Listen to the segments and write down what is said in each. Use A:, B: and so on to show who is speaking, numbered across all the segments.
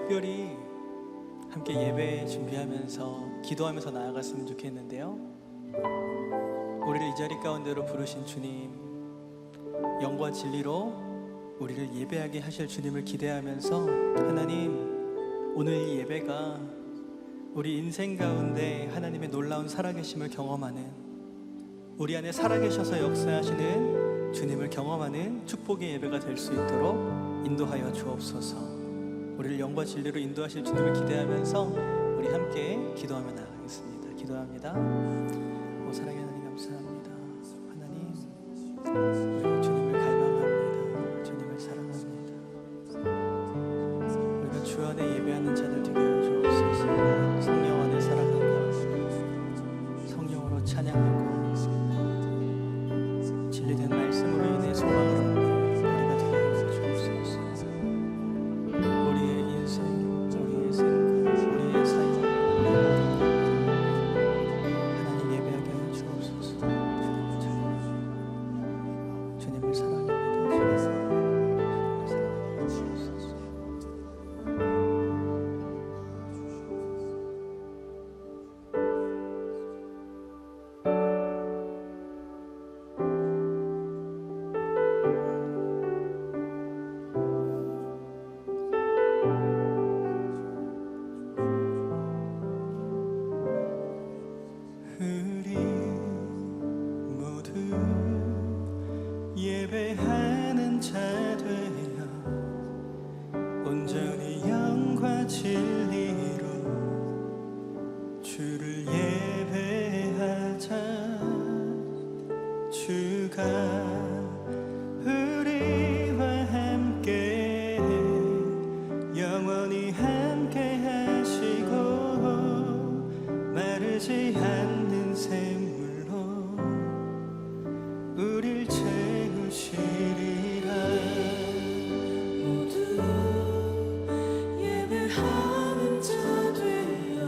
A: 특별히 함께 예배 준비하면서 기도하면서 나아갔으면 좋겠는데요. 우리를 이 자리 가운데로 부르신 주님, 영과 진리로 우리를 예배하게 하실 주님을 기대하면서 하나님, 오늘 이 예배가 우리 인생 가운데 하나님의 놀라운 살아계심을 경험하는, 우리 안에 살아계셔서 역사하시는 주님을 경험하는 축복의 예배가 될 수 있도록 인도하여 주옵소서. 우리를 영과 진리로 인도하실 주님을 기대하면서 우리 함께 기도하며 나가겠습니다. 기도합니다. 사랑의 하나님 감사합니다. 하나님, 우리가 주님을 갈망합니다. 주님을 사랑합니다. 우리가 주 안에 예배하는 자들 되게 하여 주옵소서. 성령 안에 살아가고 성령으로 찬양하고 진리된 말씀으로 인해 소망을 얻는 우리가 되게 하여 주옵소서. 우리의 인생, 우리의 생각, 우리의 삶 하나님 예배하게 하여 주옵소서. 주님을 사랑합니다. 주님을 사랑하여 주옵소서. 우리 모두 예배하는 자 되어 온전히 영과 진리로 주를 예배하자. 주가 우리와 함께 영원히 함께 하시고 마르지 않는 샘물로 우릴 채우시리라.
B: 모두 예배하는 자 되어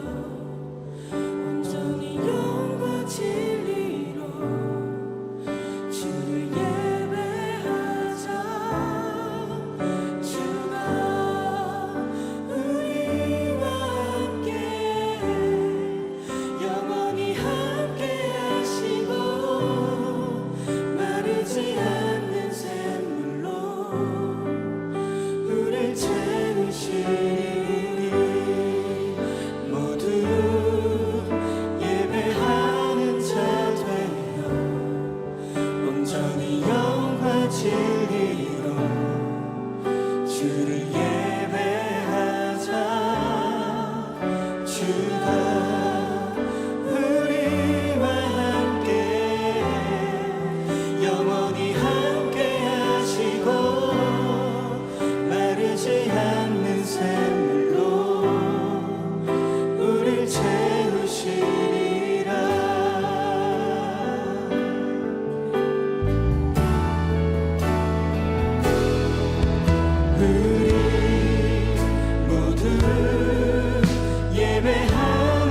B: 온전히 영과 진리로 주를 예배하자. 주가 우리와 함께 영원히 함께 하시고 마르지 않는 샘물로 우릴 채우시리. 모두 예배하는 자 되어 온전히 영과 진리로 주를 예배하자. 주가 우리와 함께 영원히 함께 하시고 마르지 않는 샘물로 우릴 채우시리라. 우리 모두 예배하는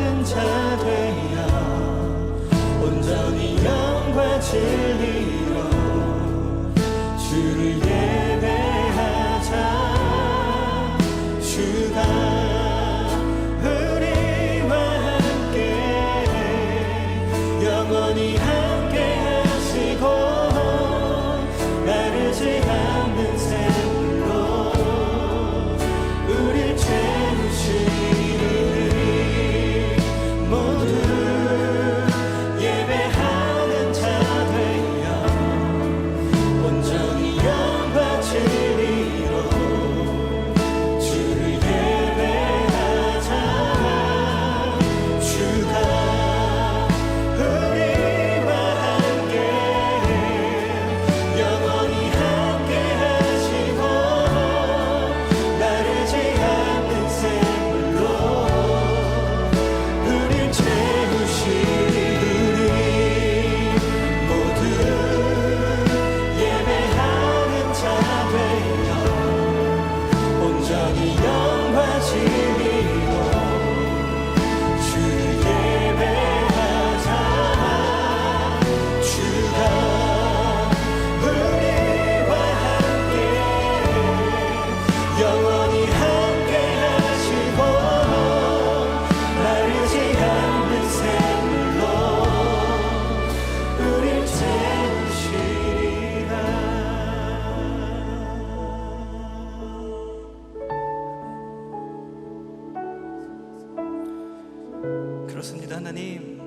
A: 그렇습니다. 하나님,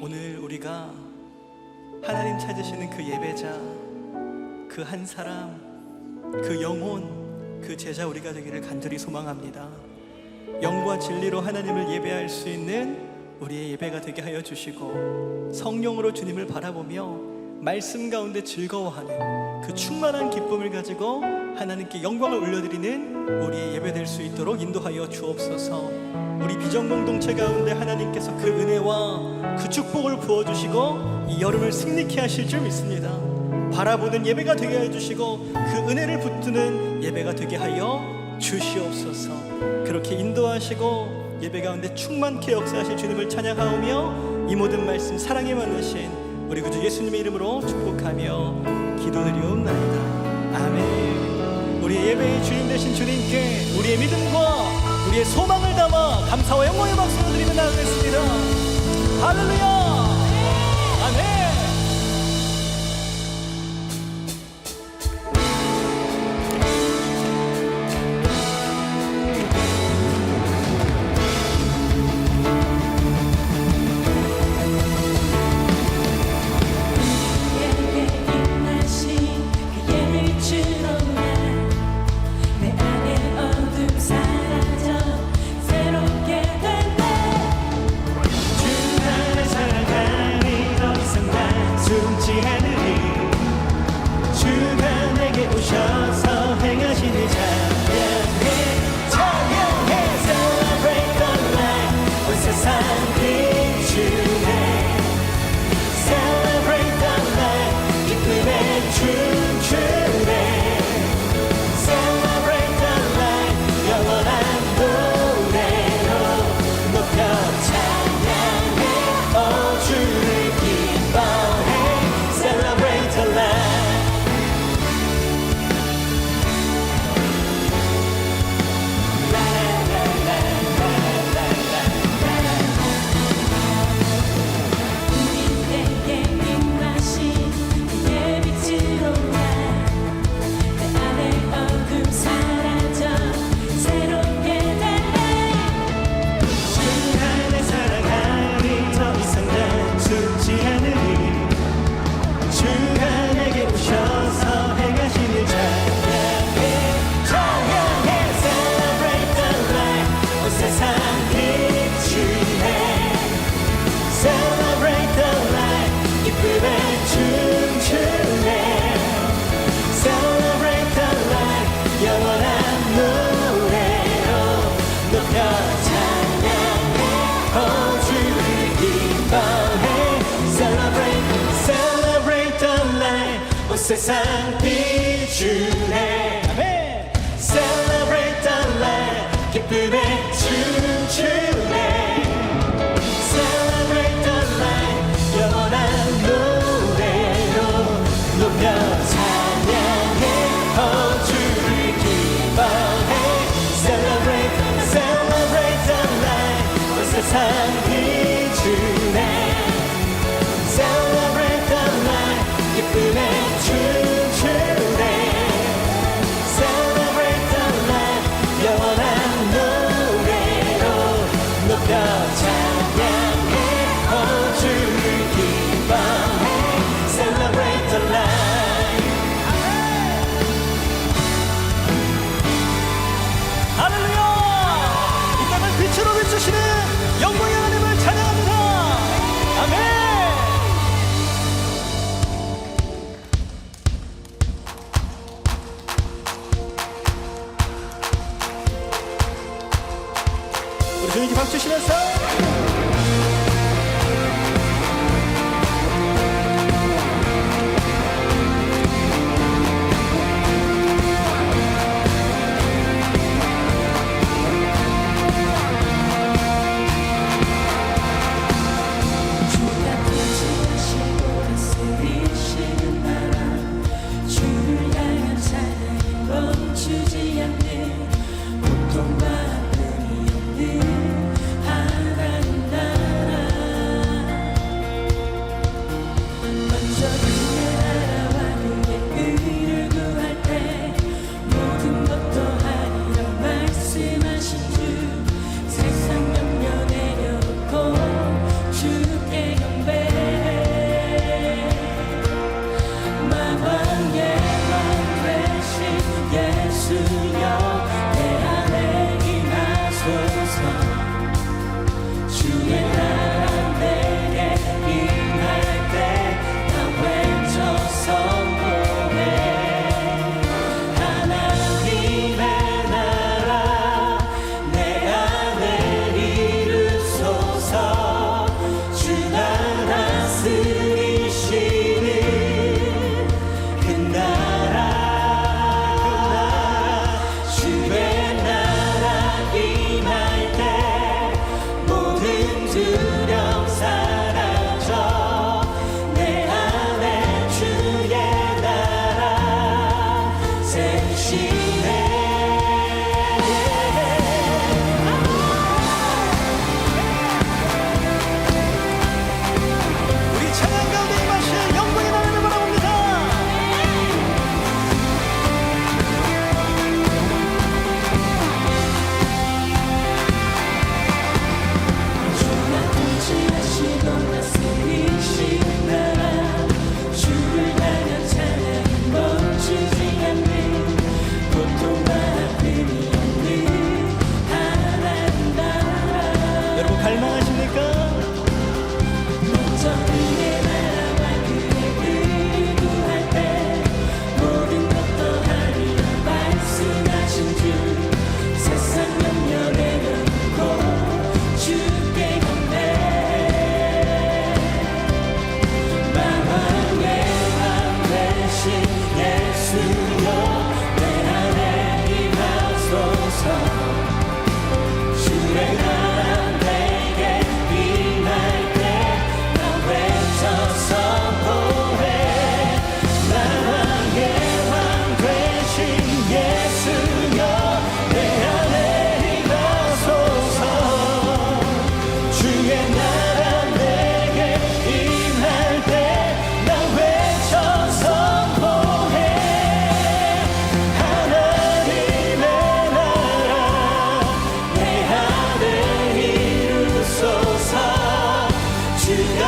A: 오늘 우리가 하나님 찾으시는 그 예배자, 그 한 사람, 그 영혼, 그 제자 우리가 되기를 간절히 소망합니다. 영과 진리로 하나님을 예배할 수 있는 우리의 예배가 되게 하여 주시고, 성령으로 주님을 바라보며 말씀 가운데 즐거워하는 그 충만한 기쁨을 가지고 하나님께 영광을 올려드리는 우리의 예배 될 수 있도록 인도하여 주옵소서. 우리 비전 공동체 가운데 하나님께서 그 은혜와 그 축복을 부어주시고 이 여름을 승리케 하실 줄 믿습니다. 바라보는 예배가 되게 해주시고 그 은혜를 붙드는 예배가 되게 하여 주시옵소서. 그렇게 인도하시고 예배 가운데 충만케 역사하실 주님을 찬양하오며 이 모든 말씀 사랑에 만나신 우리 구주 예수님의 이름으로 축복하며 기도드리옵나이다. 아멘. 우리의 예배의 주인 되신 주님께 우리의 믿음과 우리의 소망을 담아 감사와 영광의 박수를 드리며 나아가겠습니다. 할렐루야. 아멘.
B: 세상 비추네. 아멘. Celebrate the light. 기쁨에 춤추네. Celebrate the light. 영원한 노래로 높여 찬양해. 주를 기뻐해. Celebrate, celebrate the light. 온 세상 비추네. Celebrate the light. 기쁨에
A: 영광의 하나님을 찬양합니다. 아멘. 우리 주님께 박수 치면서
B: 멈추지 않는 고통과 흔히 없는 하나님
A: 갈망하십니까?
B: 먼저 그의 나라와 그의 의를 구할 때 모든 것 더하리라 말씀하신 주 세상 염려 내려놓고 주께 건네 만왕의 왕 되신 예수여 내 안에 임하소서 주의 나라 내게 임할 때 나 외쳐 선포해 만왕의 왕 되신 예수여 내 안에 임하소서 주의 나라 내게 임할 때 나 외쳐 선포해 하나님의 나라 내 안에 이루소서 주가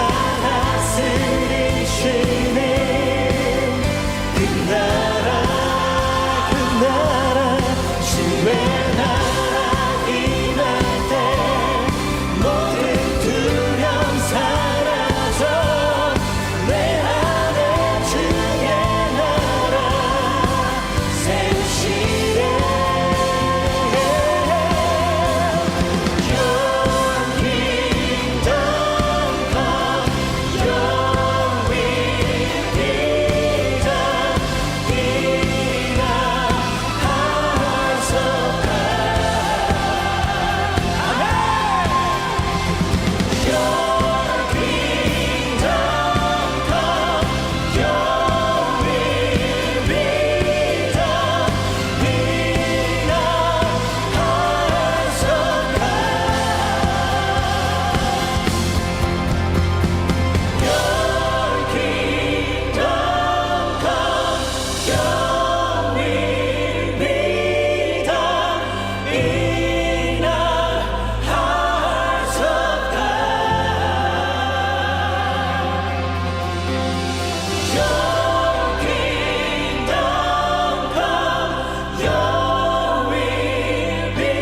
B: 다스리시는 그 나라 주의 나라 임할 때 모든 두려움 사라져 내 안에 주의 나라 세우시네 Your kingdom come, your will be done in our hearts, oh God. Your kingdom come, your will be done in our hearts, oh Your kingdom come, your will be done in our hearts, oh Your kingdom come, your will be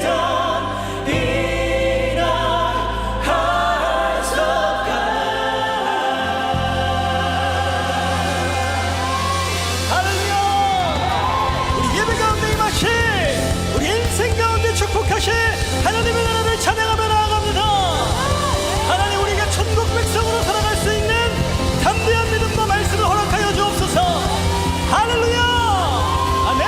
B: done in our hearts, oh
A: 할렐루야! 우리 예배 가운데 임하시 우리 인생 가운데 축복하시 하나님의 나라를 찬양하며 나아갑니다. 하나님 우리가 천국 백성으로 살아갈 수 있는 담대한 믿음과 말씀을 허락하여 주옵소서. 할렐루야! 아멘.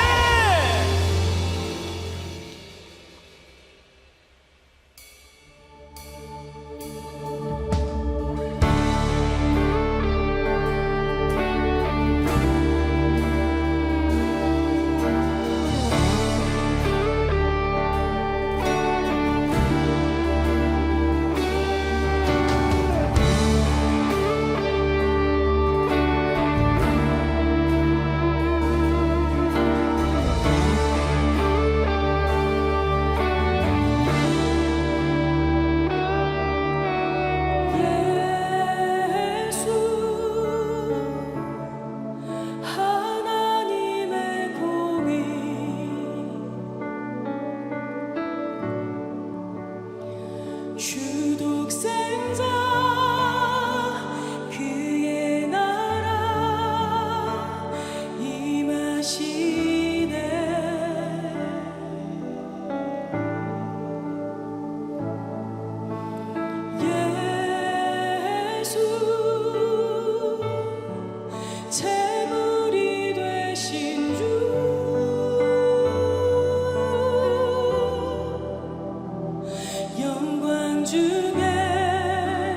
B: 중에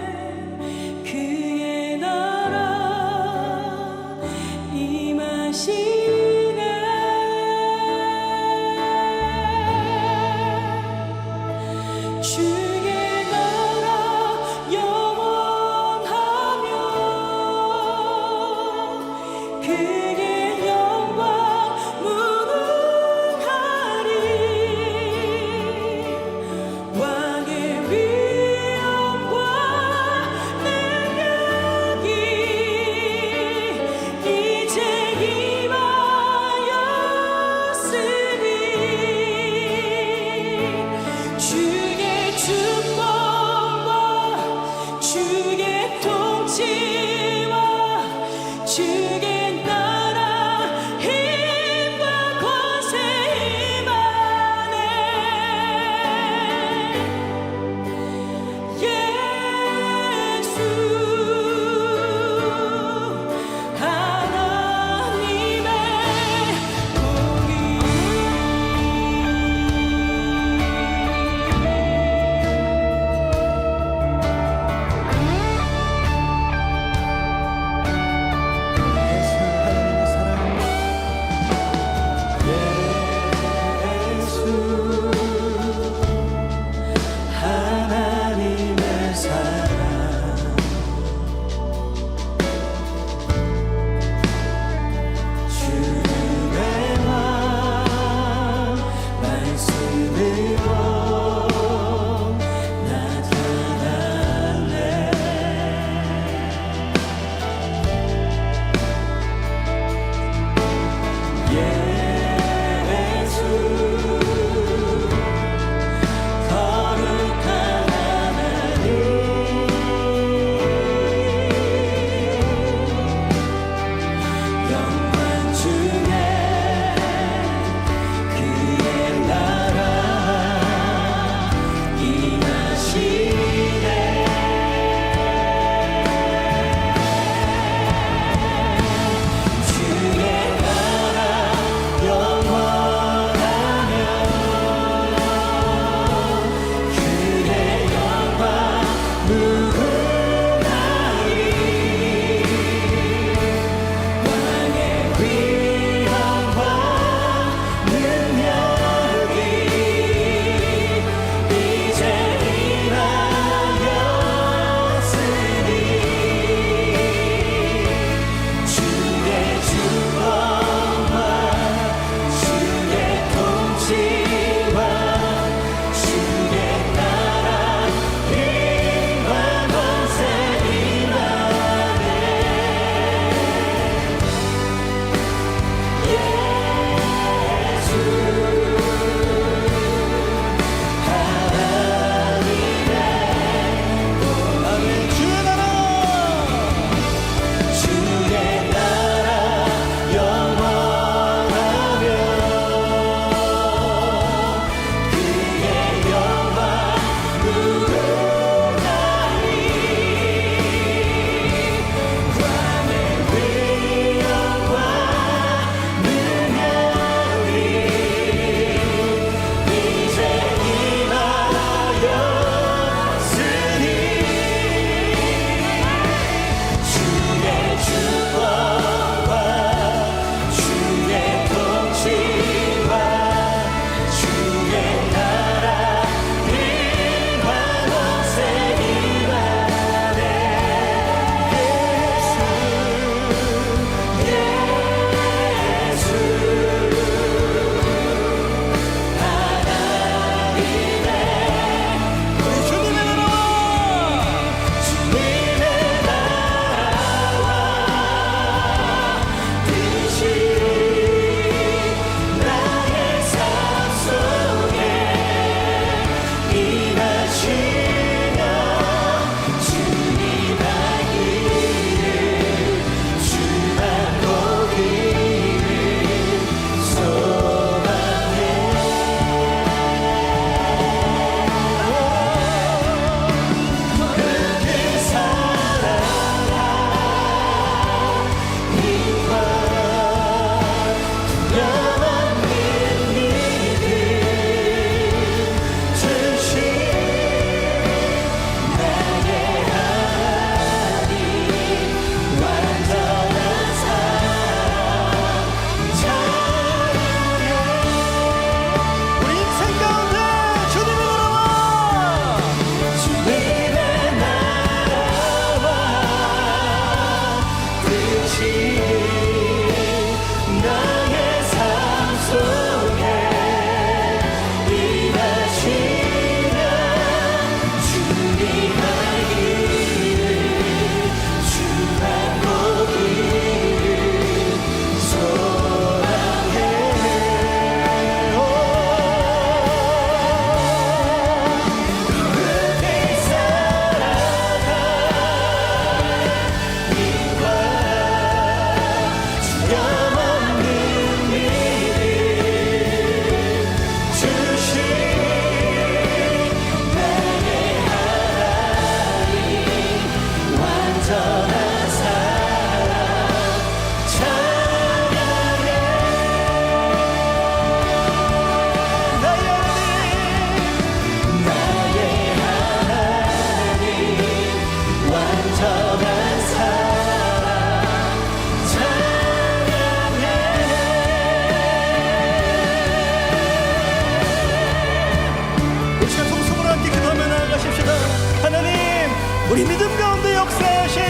A: 우리 믿음 가운데 역사하실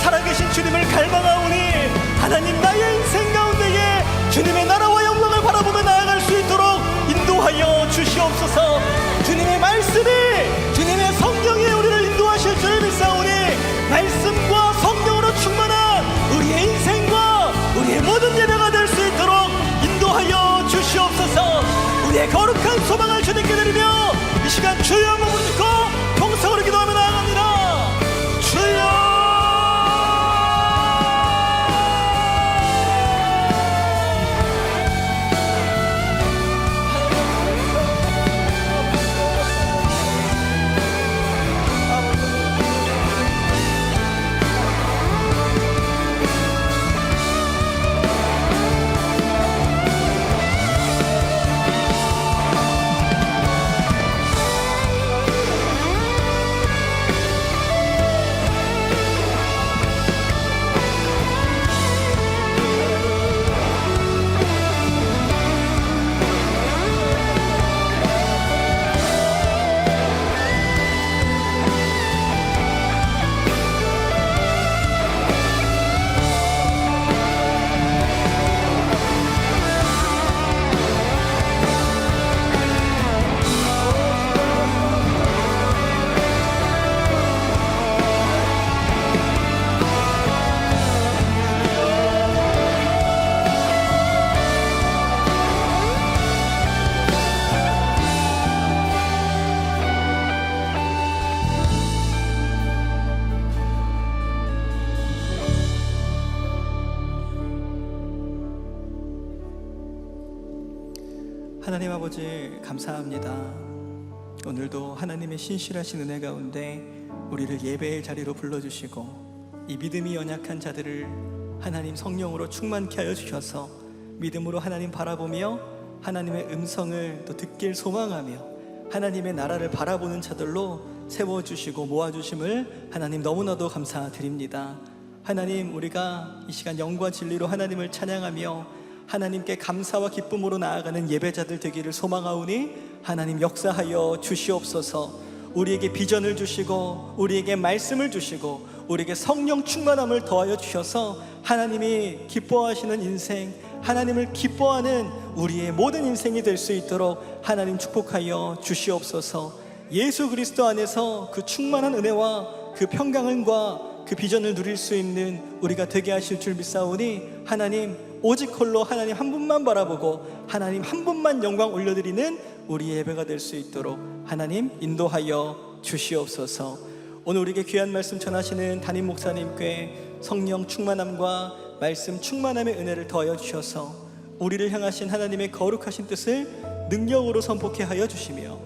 A: 살아계신 주님을 갈망하오니 하나님 나의 인생 가운데에 주님의 나라와 영광을 바라보며 나아갈 수 있도록 인도하여 주시옵소서. 주님의 말씀이 주님의 성경이 우리를 인도하실 줄 믿사오니 말씀과 성경으로 충만한 우리의 인생과 우리의 모든 예배가 될 수 있도록 인도하여 주시옵소서. 우리의 거룩한 소망을 주님께 드리며 이 시간 주여 한번 부르짖고 통성으로 기도하며 나아갑니다. 주여. 하나님 아버지 감사합니다. 오늘도 하나님의 신실하신 은혜 가운데 우리를 예배의 자리로 불러주시고 이 믿음이 연약한 자들을 하나님 성령으로 충만케 하여 주셔서 믿음으로 하나님 바라보며 하나님의 음성을 또 듣길 소망하며 하나님의 나라를 바라보는 자들로 세워주시고 모아주심을 하나님 너무나도 감사드립니다. 하나님, 우리가 이 시간 영과 진리로 하나님을 찬양하며 하나님께 감사와 기쁨으로 나아가는 예배자들 되기를 소망하오니 하나님 역사하여 주시옵소서. 우리에게 비전을 주시고 우리에게 말씀을 주시고 우리에게 성령 충만함을 더하여 주셔서 하나님이 기뻐하시는 인생, 하나님을 기뻐하는 우리의 모든 인생이 될 수 있도록 하나님 축복하여 주시옵소서. 예수 그리스도 안에서 그 충만한 은혜와 그 평강과 그 비전을 누릴 수 있는 우리가 되게 하실 줄 믿사오니 하나님 오직 홀로 하나님 한 분만 바라보고 하나님 한 분만 영광 올려드리는 우리의 예배가 될 수 있도록 하나님 인도하여 주시옵소서. 오늘 우리에게 귀한 말씀 전하시는 담임 목사님께 성령 충만함과 말씀 충만함의 은혜를 더하여 주셔서 우리를 향하신 하나님의 거룩하신 뜻을 능력으로 선포케 하여 주시며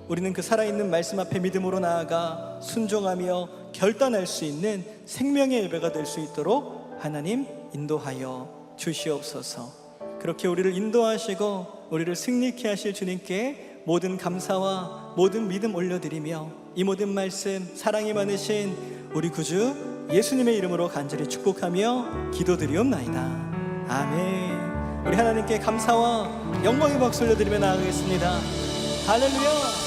A: 우리는 그 살아있는 말씀 앞에 믿음으로 나아가 순종하며 결단할 수 있는 생명의 예배가 될 수 있도록 하나님 인도하여 주시옵소서. 그렇게 우리를 인도하시고 우리를 승리케 하실 주님께 모든 감사와 모든 믿음 올려드리며 이 모든 말씀 사랑이 많으신 우리 구주 예수님의 이름으로 간절히 축복하며 기도드리옵나이다. 아멘. 우리 하나님께 감사와 영광의 박수 올려드리며 나아가겠습니다. 할렐루야.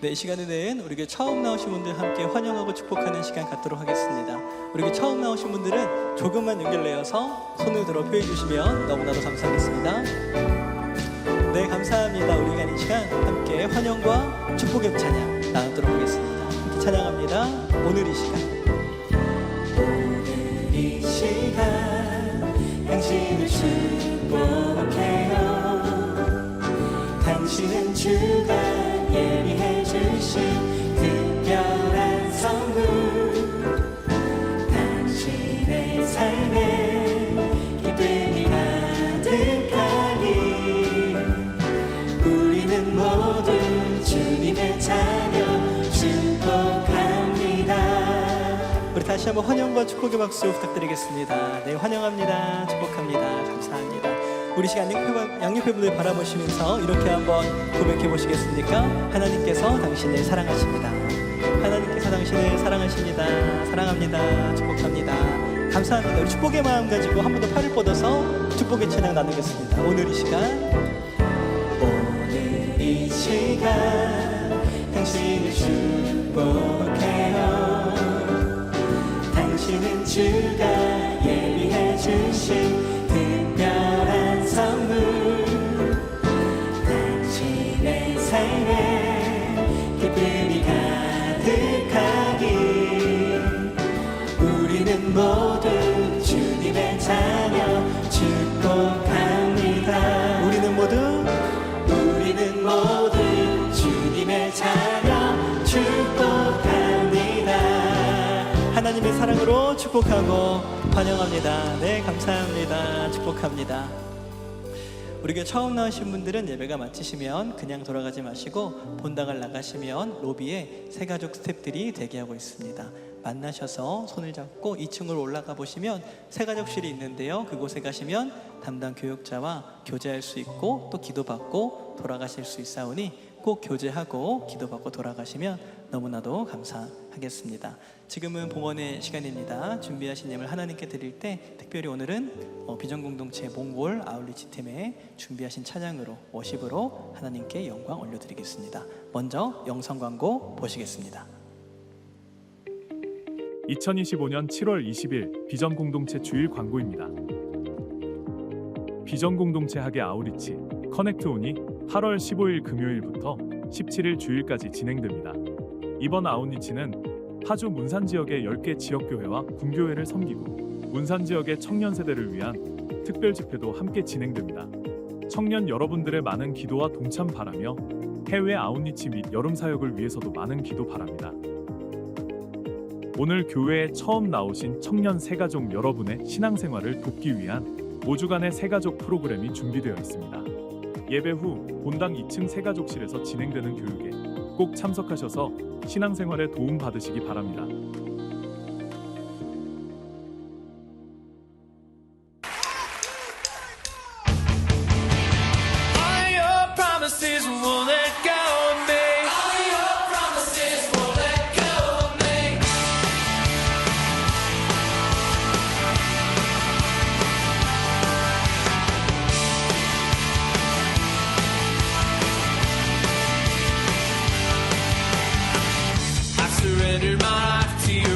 A: 네, 이 시간에는 우리에게 처음 나오신 분들 함께 환영하고 축복하는 시간 갖도록 하겠습니다. 우리에게 처음 나오신 분들은 조금만 연결내어서 손을 들어 표해 주시면 너무나도 감사하겠습니다. 네, 감사합니다. 우리가 이 시간 함께 환영과 축복의 찬양 나누도록 하겠습니다. 함께 찬양합니다. 오늘 이 시간,
B: 오늘 이 시간 당신을 축복해요. 당신은 주가 예비해 주신 특별한 선물, 당신의 삶에 기쁨이 가득하니 우리는 모두 주님의 자녀 축복합니다.
A: 우리 다시 한번 환영과 축복의 박수 부탁드리겠습니다. 네, 환영합니다. 축복합니다. 감사합니다. 우리 시간 양옆에 분들 바라보시면서 이렇게 한번 고백해 보시겠습니까? 하나님께서 당신을 사랑하십니다. 하나님께서 당신을 사랑하십니다. 사랑합니다. 축복합니다. 감사합니다. 우리 축복의 마음 가지고 한 번 더 팔을 뻗어서 축복의 찬양 나누겠습니다. 오늘 이 시간,
B: 오늘 이 시간 당신을 축복해요. 당신은 주가 예비해 주신 특별한 선물, 당신의 삶에 기쁨이 가득하기, 우리는 모두 주님의 자녀 축복합니다.
A: 우리는 모두
B: 주님의 자녀 축복합니다.
A: 하나님의 사랑으로 축복하고 환영합니다. 네, 감사합니다. 축복합니다. 우리 교회 처음 나오신 분들은 예배가 마치시면 그냥 돌아가지 마시고 본당을 나가시면 로비에 새가족 스태프들이 대기하고 있습니다. 만나셔서 손을 잡고 2층으로 올라가 보시면 새가족실이 있는데요, 그곳에 가시면 담당 교육자와 교제할 수 있고 또 기도받고 돌아가실 수 있사오니 꼭 교제하고 기도받고 돌아가시면 너무나도 감사하겠습니다. 지금은 봉헌의 시간입니다. 준비하신 예물 하나님께 드릴 때 특별히 오늘은 비전공동체 몽골 아울리치 팀에 준비하신 찬양으로 워십으로 하나님께 영광 올려드리겠습니다. 먼저 영상 광고 보시겠습니다.
C: 2025년 7월 20일 비전공동체 주일 광고입니다. 비전공동체 학예 아우리치 커넥트온이 8월 15일 금요일부터 17일 주일까지 진행됩니다. 이번 아웃리치는 파주 문산 지역의 10개 지역교회와 군교회를 섬기고 문산 지역의 청년 세대를 위한 특별 집회도 함께 진행됩니다. 청년 여러분들의 많은 기도와 동참 바라며 해외 아웃리치 및 여름 사역을 위해서도 많은 기도 바랍니다. 오늘 교회에 처음 나오신 청년 새가족 여러분의 신앙생활을 돕기 위한 5주간의 새가족 프로그램이 준비되어 있습니다. 예배 후 본당 2층 새가족실에서 진행되는 교육에 꼭 참석하셔서 신앙생활에 도움 받으시기 바랍니다.
D: Surrender my life to you.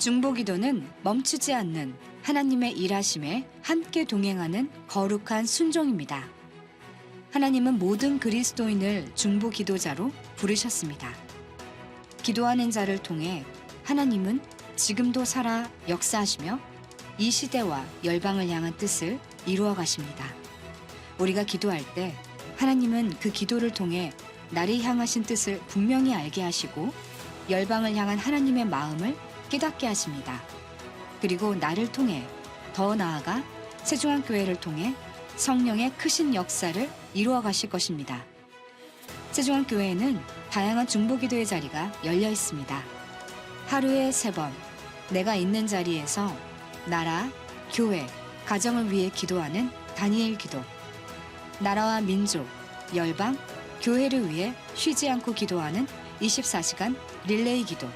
D: 중보기도는 멈추지 않는 하나님의 일하심에 함께 동행하는 거룩한 순종입니다. 하나님은 모든 그리스도인을 중보기도자로 부르셨습니다. 기도하는 자를 통해 하나님은 지금도 살아 역사하시며 이 시대와 열방을 향한 뜻을 이루어 가십니다. 우리가 기도할 때 하나님은 그 기도를 통해 나를 향하신 뜻을 분명히 알게 하시고 열방을 향한 하나님의 마음을 깨닫게 하십니다. 그리고 나를 통해 더 나아가 세종안교회를 통해 성령의 크신 역사를 이루어 가실 것입니다. 세종안교회에는 다양한 중보기도의 자리가 열려 있습니다. 하루에 3번 내가 있는 자리에서 나라, 교회, 가정을 위해 기도하는 다니엘 기도, 나라와 민족, 열방, 교회를 위해 쉬지 않고 기도하는 24시간 릴레이 기도,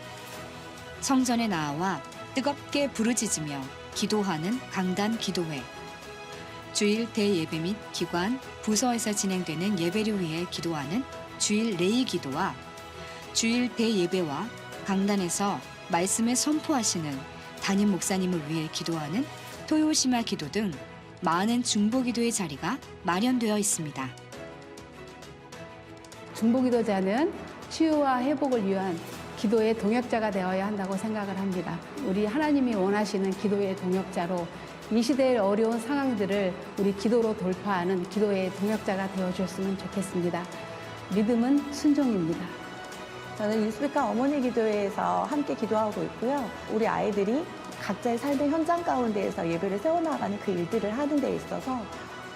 D: 성전에 나와 뜨겁게 부르짖으며 기도하는 강단 기도회, 주일 대예배 및 기관, 부서에서 진행되는 예배를 위해 기도하는 주일 레이 기도와 주일 대예배와 강단에서 말씀을 선포하시는 담임 목사님을 위해 기도하는 토요시마 기도 등 많은 중보기도의 자리가 마련되어 있습니다.
E: 중보기도자는 치유와 회복을 위한 기도의 동역자가 되어야 한다고 생각을 합니다. 우리 하나님이 원하시는 기도의 동역자로 이 시대의 어려운 상황들을 우리 기도로 돌파하는 기도의 동역자가 되어주셨으면 좋겠습니다. 믿음은 순종입니다.
F: 저는 유스비카 어머니 기도회에서 함께 기도하고 있고요. 우리 아이들이 각자의 삶의 현장 가운데에서 예배를 세워나가는 그 일들을 하는 데 있어서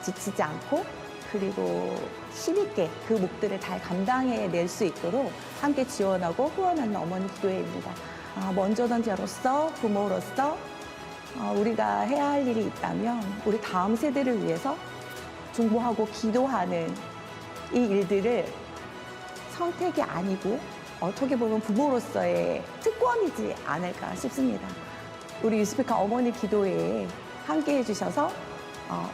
F: 지치지 않고 그리고 힘있게 그 목들을 잘 감당해낼 수 있도록 함께 지원하고 후원하는 어머니 기도회입니다. 먼저 던자로서 부모로서 우리가 해야 할 일이 있다면 우리 다음 세대를 위해서 중보하고 기도하는 이 일들을 선택이 아니고 어떻게 보면 부모로서의 특권이지 않을까 싶습니다. 우리 유스피카 어머니 기도회에 함께 해주셔서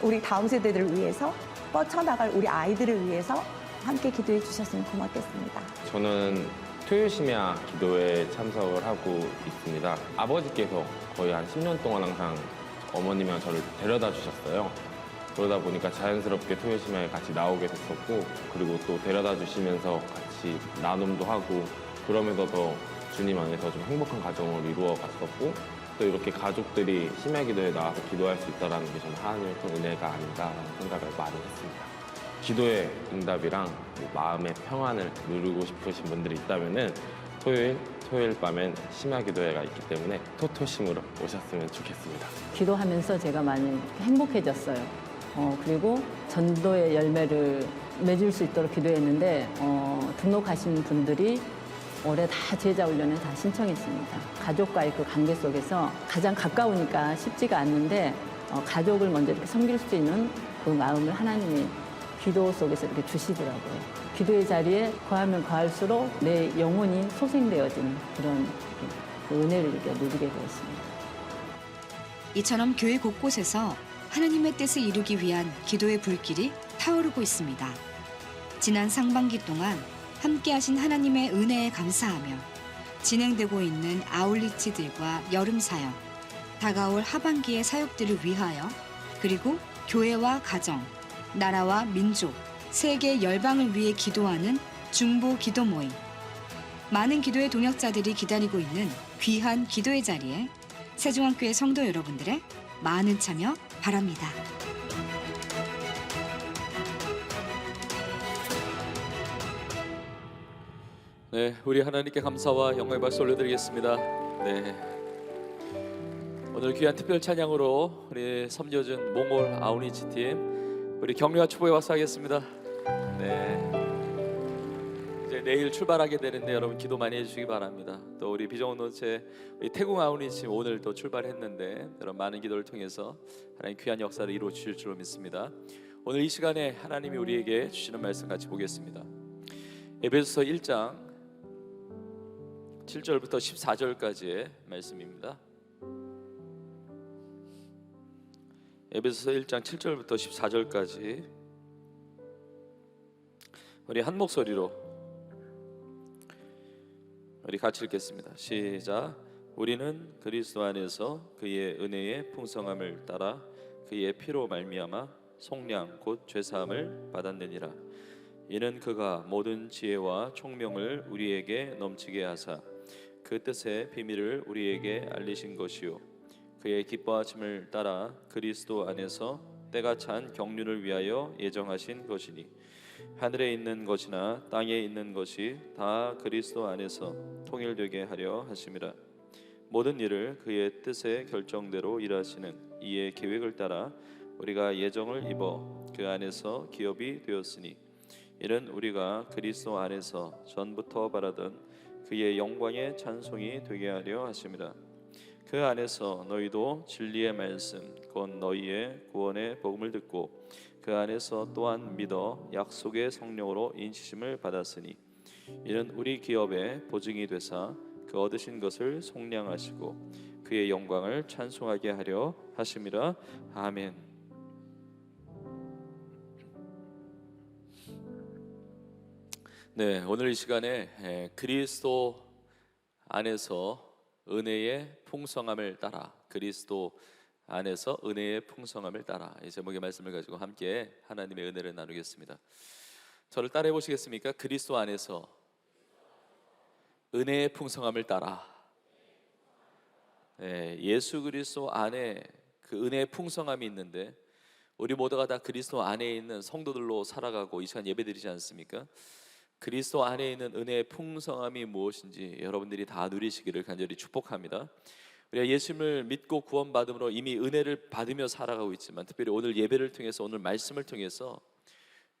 F: 우리 다음 세대들을 위해서 뻗쳐나갈 우리 아이들을 위해서 함께 기도해 주셨으면 고맙겠습니다.
G: 저는 토요시미아 기도회에 참석을 하고 있습니다. 아버지께서 거의 한 10년 동안 항상 어머님이랑 저를 데려다 주셨어요. 그러다 보니까 자연스럽게 토요시미아에 같이 나오게 됐었고, 그리고 또 데려다 주시면서 같이 나눔도 하고, 그러면서 더 주님 안에서 좀 행복한 가정을 이루어 갔었고, 또 이렇게 가족들이 심야 기도에 나와서 기도할 수 있다는 게 좀 하나님의 큰 은혜가 아닌가라는 생각을 많이 했습니다. 기도의 응답이랑 마음의 평안을 누리고 싶으신 분들이 있다면은 토요일 밤엔 심야 기도회가 있기 때문에 토토심으로 오셨으면 좋겠습니다.
H: 기도하면서 제가 많이 행복해졌어요. 그리고 전도의 열매를 맺을 수 있도록 기도했는데 등록하신 분들이 올해 다 제자 훈련에 다 신청했습니다. 가족과의 그 관계 속에서 가장 가까우니까 쉽지가 않는데 가족을 먼저 이렇게 섬길 수 있는 그 마음을 하나님이 기도 속에서 이렇게 주시더라고요. 기도의 자리에 거하면 거할수록 내 영혼이 소생되어지는 그런 그 은혜를 이렇게 누리게 되었습니다.
D: 이처럼 교회 곳곳에서 하나님의 뜻을 이루기 위한 기도의 불길이 타오르고 있습니다. 지난 상반기 동안 함께 하신 하나님의 은혜에 감사하며 진행되고 있는 아울리치들과 여름 사역, 다가올 하반기의 사역들을 위하여 그리고 교회와 가정, 나라와 민족, 세계 열방을 위해 기도하는 중보 기도 모임. 많은 기도의 동역자들이 기다리고 있는 귀한 기도의 자리에 세종안교회 성도 여러분들의 많은 참여 바랍니다.
I: 네, 우리 하나님께 감사와 영광의 박수 올려드리겠습니다. 네, 오늘 귀한 특별 찬양으로 우리 섬겨준 몽골 아우니치 팀 우리 격려와 축복의 박수 하겠습니다. 네, 이제 내일 출발하게 되는데 여러분 기도 많이 해주시기 바랍니다. 또 우리 비정원 노체 우리 태궁 아우니치 오늘 또 출발했는데 여러분 많은 기도를 통해서 하나님 귀한 역사를 이루어 주실 줄로 믿습니다. 오늘 이 시간에 하나님이 우리에게 주시는 말씀 같이 보겠습니다. 에베소서 1장 7절부터 14절까지의 말씀입니다. 에베소서 1장 7절부터 14절까지 우리 한 목소리로 우리 같이 읽겠습니다. 시작. 우리는 그리스도 안에서 그의 은혜의 풍성함을 따라 그의 피로 말미암아 속량 곧 죄사함을 받았느니라. 이는 그가 모든 지혜와 총명을 우리에게 넘치게 하사 그 뜻의 비밀을 우리에게 알리신 것이요 그의 기뻐하심을 따라 그리스도 안에서 때가 찬 경륜을 위하여 예정하신 것이니 하늘에 있는 것이나 땅에 있는 것이 다 그리스도 안에서 통일되게 하려 하심이라. 모든 일을 그의 뜻의 결정대로 일하시는 이의 계획을 따라 우리가 예정을 입어 그 안에서 기업이 되었으니 이는 우리가 그리스도 안에서 전부터 바라던 그의 영광의 찬송이 되게 하려 하심이라. 그 안에서 너희도 진리의 말씀 곧 너희의 구원의 복음을 듣고 그 안에서 또한 믿어 약속의 성령으로 인치심을 받았으니 이는 우리 기업의 보증이 되사 그 얻으신 것을 속량하시고 그의 영광을 찬송하게 하려 하심이라. 아멘. 네, 오늘 이 시간에 그리스도 안에서 은혜의 풍성함을 따라, 그리스도 안에서 은혜의 풍성함을 따라, 이 제목의 말씀을 가지고 함께 하나님의 은혜를 나누겠습니다. 저를 따라해 보시겠습니까? 그리스도 안에서 은혜의 풍성함을 따라. 네, 예수 그리스도 안에 그 은혜의 풍성함이 있는데 우리 모두가 다 그리스도 안에 있는 성도들로 살아가고 이 시간 예배드리지 않습니까? 그리스도 안에 있는 은혜의 풍성함이 무엇인지 여러분들이 다 누리시기를 간절히 축복합니다. 우리가 예수님을 믿고 구원받음으로 이미 은혜를 받으며 살아가고 있지만 특별히 오늘 예배를 통해서, 오늘 말씀을 통해서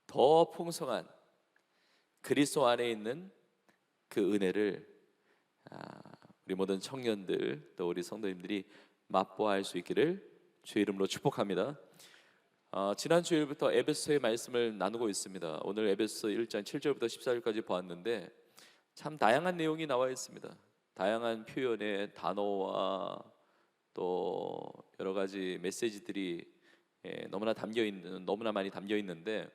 I: 더 풍성한 그리스도 안에 있는 그 은혜를 우리 모든 청년들 또 우리 성도님들이 맛보아할 수 있기를 주의 이름으로 축복합니다. 지난 주일부터 에베소의 말씀을 나누고 있습니다. 오늘 에베소 1장 7절부터 14절까지 보았는데 참 다양한 내용이 나와 있습니다. 다양한 표현의 단어와 또 여러 가지 메시지들이 너무나 많이 담겨 있는데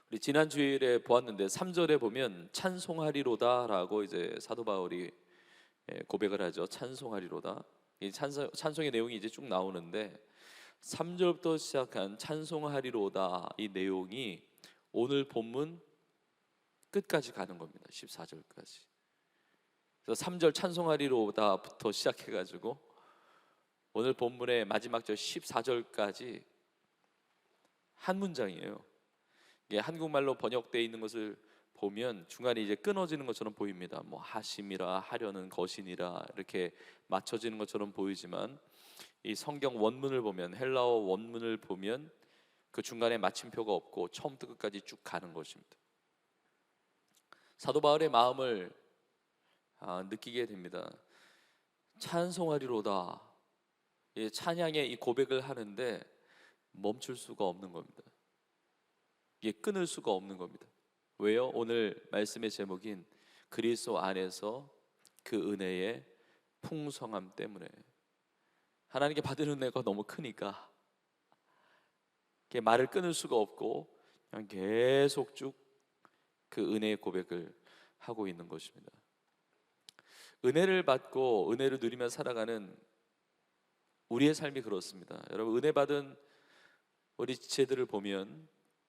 I: 우리 지난 주일에 보았는데 3절에 보면 찬송하리로다라고 이제 사도 바울이 고백을 하죠. 찬송하리로다. 이 찬송의 내용이 이제 쭉 나오는데 3절부터 시작한 찬송하리로다 이 내용이 오늘 본문 끝까지 가는 겁니다. 14절까지. 그래서 3절 찬송하리로다부터 시작해가지고 오늘 본문의 마지막 절 14절까지 한 문장이에요. 이게 한국말로 번역되어 있는 것을 보면 중간에 이제 끊어지는 것처럼 보입니다. 뭐 하심이라, 하려는 것이니라 이렇게 맞춰지는 것처럼 보이지만 이 성경 원문을 보면, 헬라어 원문을 보면 그 중간에 마침표가 없고 처음부터 끝까지 쭉 가는 것입니다. 사도 바울의 마음을 느끼게 됩니다. 찬송하리로다. 이 찬양의 이 고백을 하는데 멈출 수가 없는 겁니다. 이게 끊을 수가 없는 겁니다. 왜요? 오늘 말씀의 제목인 그리스도 안에서 그 은혜의 풍성함 때문에. 하나님께 받은 은혜가 너무 크니까 말을 끊을 수가 없고 그냥 계속 쭉 그 은혜의 고백을 하고 있는 것입니다. 은혜를 받고 은혜를 누리며 살아가는 우리의 삶이 그렇습니다. 여러분, 은혜 받은 우리 지체들을 보면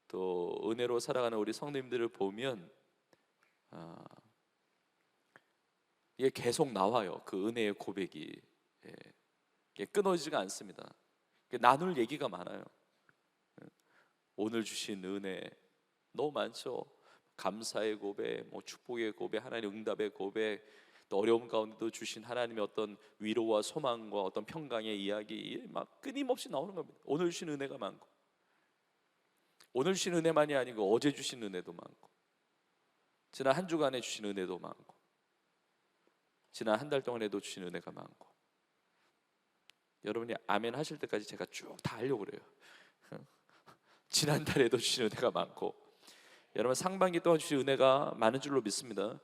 I: 또 은혜로 살아가는 우리 성도님들을 보면 이게 계속 나와요. 그 은혜의 고백이 끊어지지가 않습니다. 나눌 얘기가 많아요. 오늘 주신 은혜 너무 많죠. 감사의 고백, 뭐 축복의 고백, 하나님의 응답의 고백, 또 어려움 가운데도 주신 하나님의 어떤 위로와 소망과 어떤 평강의 이야기 막 끊임없이 나오는 겁니다. 오늘 주신 은혜가 많고, 오늘 주신 은혜만이 아니고 어제 주신 은혜도 많고, 지난 한 주간에 주신 은혜도 많고, 지난 한 달 동안에도 주신 은혜가 많고. 여러분이 아멘 하실 때까지 제가 쭉 다 하려고 그래요. 지난달에도 주신 은혜가 많고, 여러분 상반기 동안 주신 은혜가 많은 줄로 믿습니다.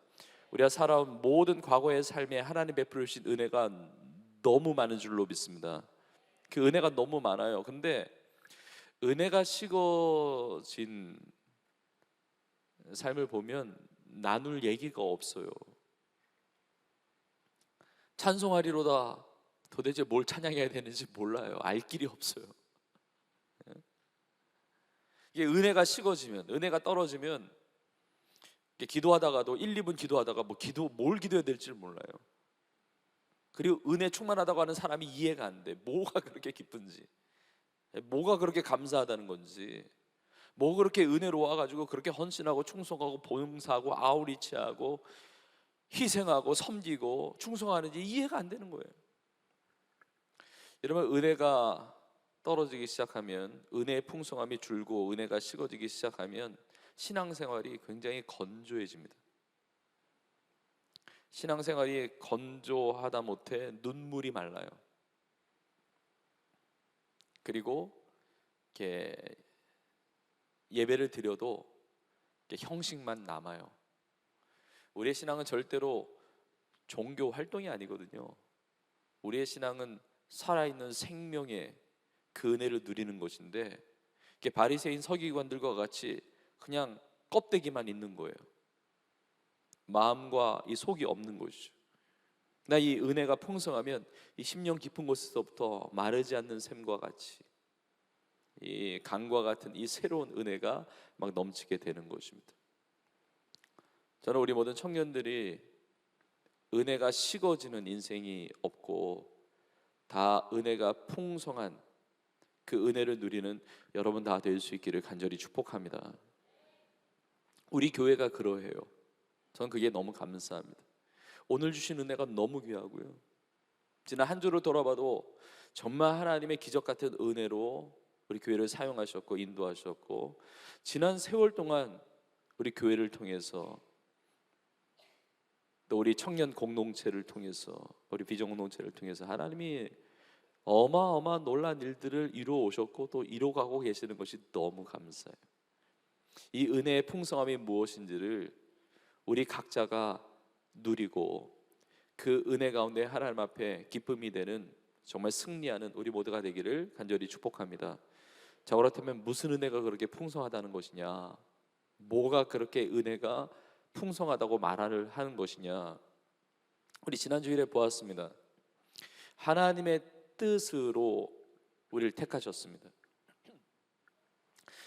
I: 우리가 살아온 모든 과거의 삶에 하나님 베풀어 주신 은혜가 너무 많은 줄로 믿습니다. 그 은혜가 너무 많아요. 근데 은혜가 식어진 삶을 보면 나눌 얘기가 없어요. 찬송하리로다. 도대체 뭘 찬양해야 되는지 몰라요. 알 길이 없어요. 이게 은혜가 식어지면, 은혜가 떨어지면 기도하다가도 1, 2분 기도하다가 뭘 기도해야 될지 몰라요. 그리고 은혜 충만하다고 하는 사람이 이해가 안 돼. 뭐가 그렇게 기쁜지, 뭐가 그렇게 감사하다는 건지, 뭐 그렇게 은혜로워가지고 그렇게 헌신하고 충성하고 봉사하고 아우리치하고 희생하고 섬기고 충성하는지 이해가 안 되는 거예요. 여러분, 은혜가 떨어지기 시작하면, 은혜의 풍성함이 줄고 은혜가 식어지기 시작하면 신앙생활이 굉장히 건조해집니다. 신앙생활이 건조하다 못해 눈물이 말라요. 그리고 이렇게 예배를 드려도 이렇게 형식만 남아요. 우리의 신앙은 절대로 종교 활동이 아니거든요. 우리의 신앙은 살아있는 생명의 그 은혜를 누리는 것인데, 이렇게 바리새인 서기관들과 같이 그냥 껍데기만 있는 거예요. 마음과 이 속이 없는 것이죠. 나 이 은혜가 풍성하면 이 심령 깊은 곳에서부터 마르지 않는 샘과 같이 이 강과 같은 이 새로운 은혜가 막 넘치게 되는 것입니다. 저는 우리 모든 청년들이 은혜가 식어지는 인생이 없고 다 은혜가 풍성한 그 은혜를 누리는 여러분 다 될 수 있기를 간절히 축복합니다. 우리 교회가 그러해요. 저는 그게 너무 감사합니다. 오늘 주신 은혜가 너무 귀하고요. 지난 한 주를 돌아봐도 정말 하나님의 기적 같은 은혜로 우리 교회를 사용하셨고 인도하셨고, 지난 세월 동안 우리 교회를 통해서 또 우리 청년 공동체를 통해서, 우리 비전 공동체를 통해서 하나님이 어마어마한 놀라운 일들을 이루어 오셨고 또 이루어가고 계시는 것이 너무 감사해요. 이 은혜의 풍성함이 무엇인지를 우리 각자가 누리고 그 은혜 가운데 하나님 앞에 기쁨이 되는, 정말 승리하는 우리 모두가 되기를 간절히 축복합니다. 자, 그렇다면 무슨 은혜가 그렇게 풍성하다는 것이냐, 뭐가 그렇게 은혜가 풍성하다고 말을 하는 것이냐. 우리 지난 주일에 보았습니다. 하나님의 뜻으로 우리를 택하셨습니다.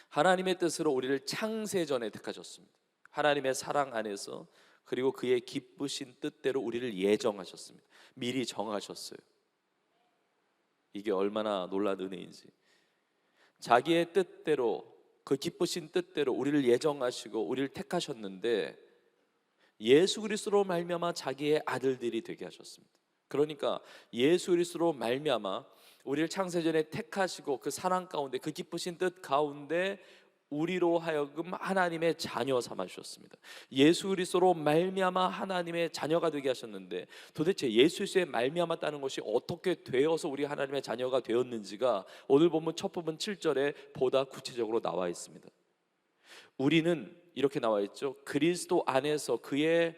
I: 하나님의 뜻으로 우리를 창세전에 택하셨습니다. 하나님의 사랑 안에서, 그리고 그의 기쁘신 뜻대로 우리를 예정하셨습니다. 미리 정하셨어요. 이게 얼마나 놀라운 은혜인지. 자기의 뜻대로, 그 기쁘신 뜻대로 우리를 예정하시고 우리를 택하셨는데, 예수 그리스도로 말미암아 자기의 아들들이 되게 하셨습니다. 그러니까 예수 그리스도로 말미암아 우리를 창세전에 택하시고 그 사랑 가운데, 그 기쁘신 뜻 가운데 우리로 하여금 하나님의 자녀 삼아 주셨습니다. 예수 그리스도로 말미암아 하나님의 자녀가 되게 하셨는데, 도대체 예수 그리스도에 말미암았다는 것이 어떻게 되어서 우리 하나님의 자녀가 되었는지가 오늘 본문 첫 부분 7절에 보다 구체적으로 나와 있습니다. 우리는 이렇게 나와 있죠. 그리스도 안에서 그의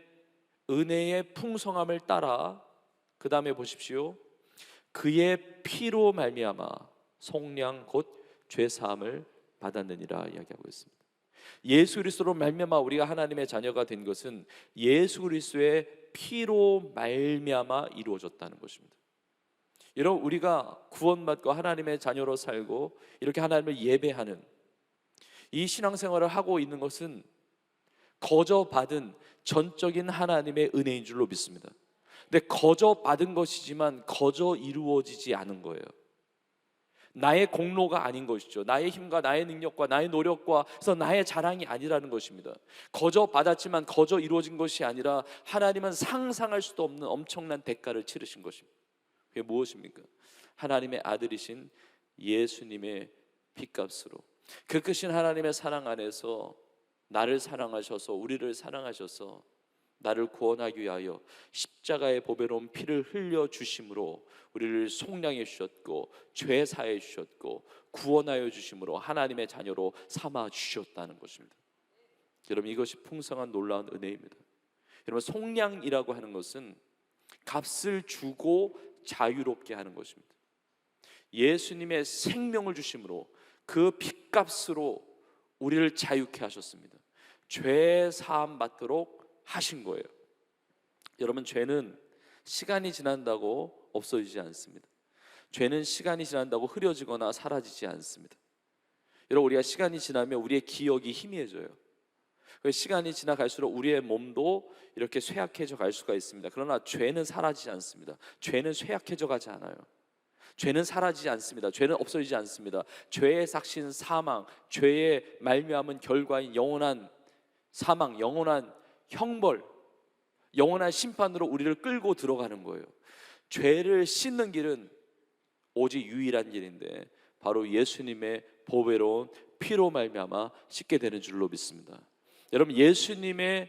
I: 은혜의 풍성함을 따라, 그 다음에 보십시오. 그의 피로 말미암아 속량 곧 죄사함을 받았느니라 이야기하고 있습니다. 예수 그리스도로 말미암아 우리가 하나님의 자녀가 된 것은 예수 그리스도의 피로 말미암아 이루어졌다는 것입니다. 여러분, 우리가 구원받고 하나님의 자녀로 살고 이렇게 하나님을 예배하는 이 신앙생활을 하고 있는 것은 거저 받은 전적인 하나님의 은혜인 줄로 믿습니다. 근데 거저 받은 것이지만 거저 이루어지지 않은 거예요. 나의 공로가 아닌 것이죠. 나의 힘과 나의 능력과 나의 노력과 그래서 나의 자랑이 아니라는 것입니다. 거저 받았지만 거저 이루어진 것이 아니라 하나님은 상상할 수도 없는 엄청난 대가를 치르신 것입니다. 그게 무엇입니까? 하나님의 아들이신 예수님의 핏값으로, 그 크신 하나님의 사랑 안에서 나를 사랑하셔서, 우리를 사랑하셔서 나를 구원하기 위하여 십자가의 보배로운 피를 흘려 주심으로 우리를 속량해 주셨고 죄 사해 주셨고 구원하여 주심으로 하나님의 자녀로 삼아 주셨다는 것입니다. 여러분, 이것이 풍성한 놀라운 은혜입니다. 여러분, 속량이라고 하는 것은 값을 주고 자유롭게 하는 것입니다. 예수님의 생명을 주심으로 그 핏값으로 우리를 자유케 하셨습니다. 죄 사함 받도록 하신 거예요. 여러분, 죄는 시간이 지난다고 없어지지 않습니다. 죄는 시간이 지난다고 흐려지거나 사라지지 않습니다. 여러분, 우리가 시간이 지나면 우리의 기억이 희미해져요. 시간이 지나갈수록 우리의 몸도 이렇게 쇠약해져 갈 수가 있습니다. 그러나 죄는 사라지지 않습니다. 죄는 쇠약해져 가지 않아요. 죄는 사라지지 않습니다. 죄는 없어지지 않습니다. 죄의 삭신 사망, 죄의 말미암은 결과인 영원한 사망, 영원한 형벌, 영원한 심판으로 우리를 끌고 들어가는 거예요. 죄를 씻는 길은 오직 유일한 길인데 바로 예수님의 보배로운 피로 말미암아 씻게 되는 줄로 믿습니다. 여러분, 예수님의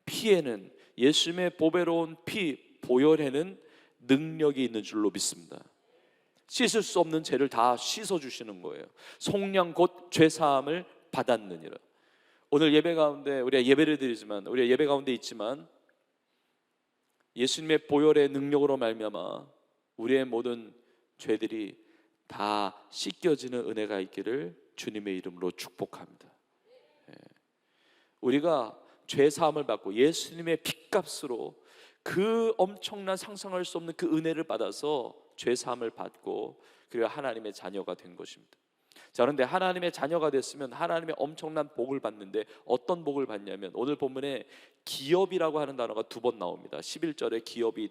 I: 피에는, 예수님의 보배로운 피 보혈에는 능력이 있는 줄로 믿습니다. 씻을 수 없는 죄를 다 씻어주시는 거예요. 속량 곧 죄사함을 받았느니라. 오늘 예배 가운데 우리가 예배를 드리지만, 우리가 예배 가운데 있지만 예수님의 보혈의 능력으로 말미암아 우리의 모든 죄들이 다 씻겨지는 은혜가 있기를 주님의 이름으로 축복합니다. 우리가 죄 사함을 받고 예수님의 핏값으로 그 엄청난 상상할 수 없는 그 은혜를 받아서 죄 사함을 받고 그리고 하나님의 자녀가 된 것입니다. 자, 그런데 하나님의 자녀가 됐으면 하나님의 엄청난 복을 받는데 어떤 복을 받냐면 오늘 본문에 기업이라고 하는 단어가 2번 나옵니다. 11절에 기업이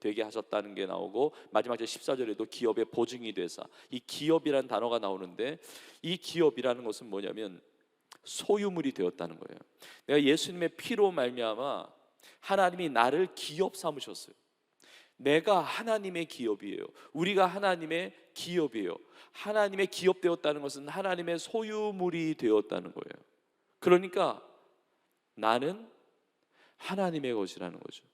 I: 되게 하셨다는 게 나오고 마지막 절 14절에도 기업의 보증이 되사, 이 기업이라는 단어가 나오는데 이 기업이라는 것은 뭐냐면 소유물이 되었다는 거예요. 내가 예수님의 피로 말미암아 하나님이 나를 기업 삼으셨어요. 내가 하나님의 기업이에요. 우리가 하나님의 기업이에요. 하나님의 기업 되었다는 것은 하나님의 소유물이 되었다는 거예요. 그러니까 나는 하나님의 것이라는 거죠.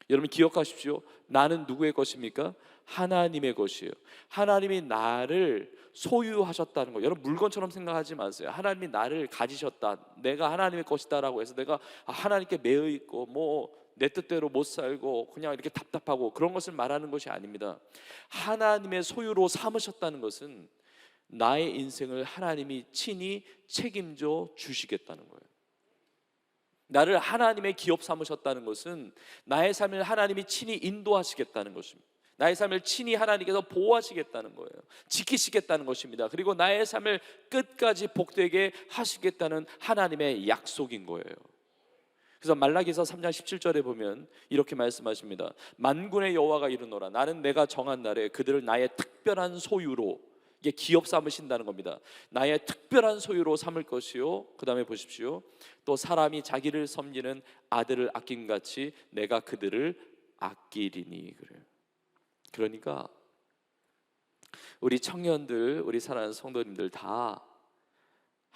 I: 여러분 기억하십시오. 나는 누구의 것입니까? 하나님의 것이에요. 하나님이 나를 소유하셨다는 거예요. 여러분 물건처럼 생각하지 마세요. 하나님이 나를 가지셨다, 내가 하나님의 것이다라고 해서 내가 하나님께 매여 있고 뭐 내 뜻대로 못 살고 그냥 이렇게 답답하고 그런 것을 말하는 것이 아닙니다. 하나님의 소유로 삼으셨다는 것은 나의 인생을 하나님이 친히 책임져 주시겠다는 거예요. 나를 하나님의 기업 삼으셨다는 것은 나의 삶을 하나님이 친히 인도하시겠다는 것입니다. 나의 삶을 친히 하나님께서 보호하시겠다는 거예요. 지키시겠다는 것입니다. 그리고 나의 삶을 끝까지 복되게 하시겠다는 하나님의 약속인 거예요. 그래서 말라기서 3장 17절에 보면 이렇게 말씀하십니다. 만군의 여호와가 이르노라, 나는 내가 정한 날에 그들을 나의 특별한 소유로, 이게 기업 삼으신다는 겁니다. 나의 특별한 소유로 삼을 것이요, 그 다음에 보십시오, 또 사람이 자기를 섬기는 아들을 아낌같이 내가 그들을 아끼리니. 그래요. 그러니까 우리 청년들, 우리 사랑하는 성도님들 다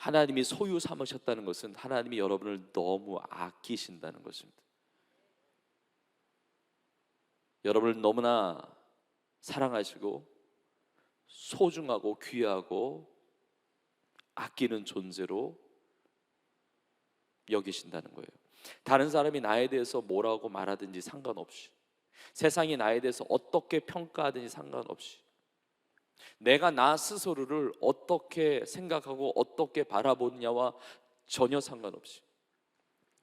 I: 하나님이 소유 삼으셨다는 것은 하나님이 여러분을 너무 아끼신다는 것입니다. 여러분을 너무나 사랑하시고 소중하고 귀하고 아끼는 존재로 여기신다는 거예요. 다른 사람이 나에 대해서 뭐라고 말하든지 상관없이, 세상이 나에 대해서 어떻게 평가하든지 상관없이, 내가 나 스스로를 어떻게 생각하고 어떻게 바라보느냐와 전혀 상관없이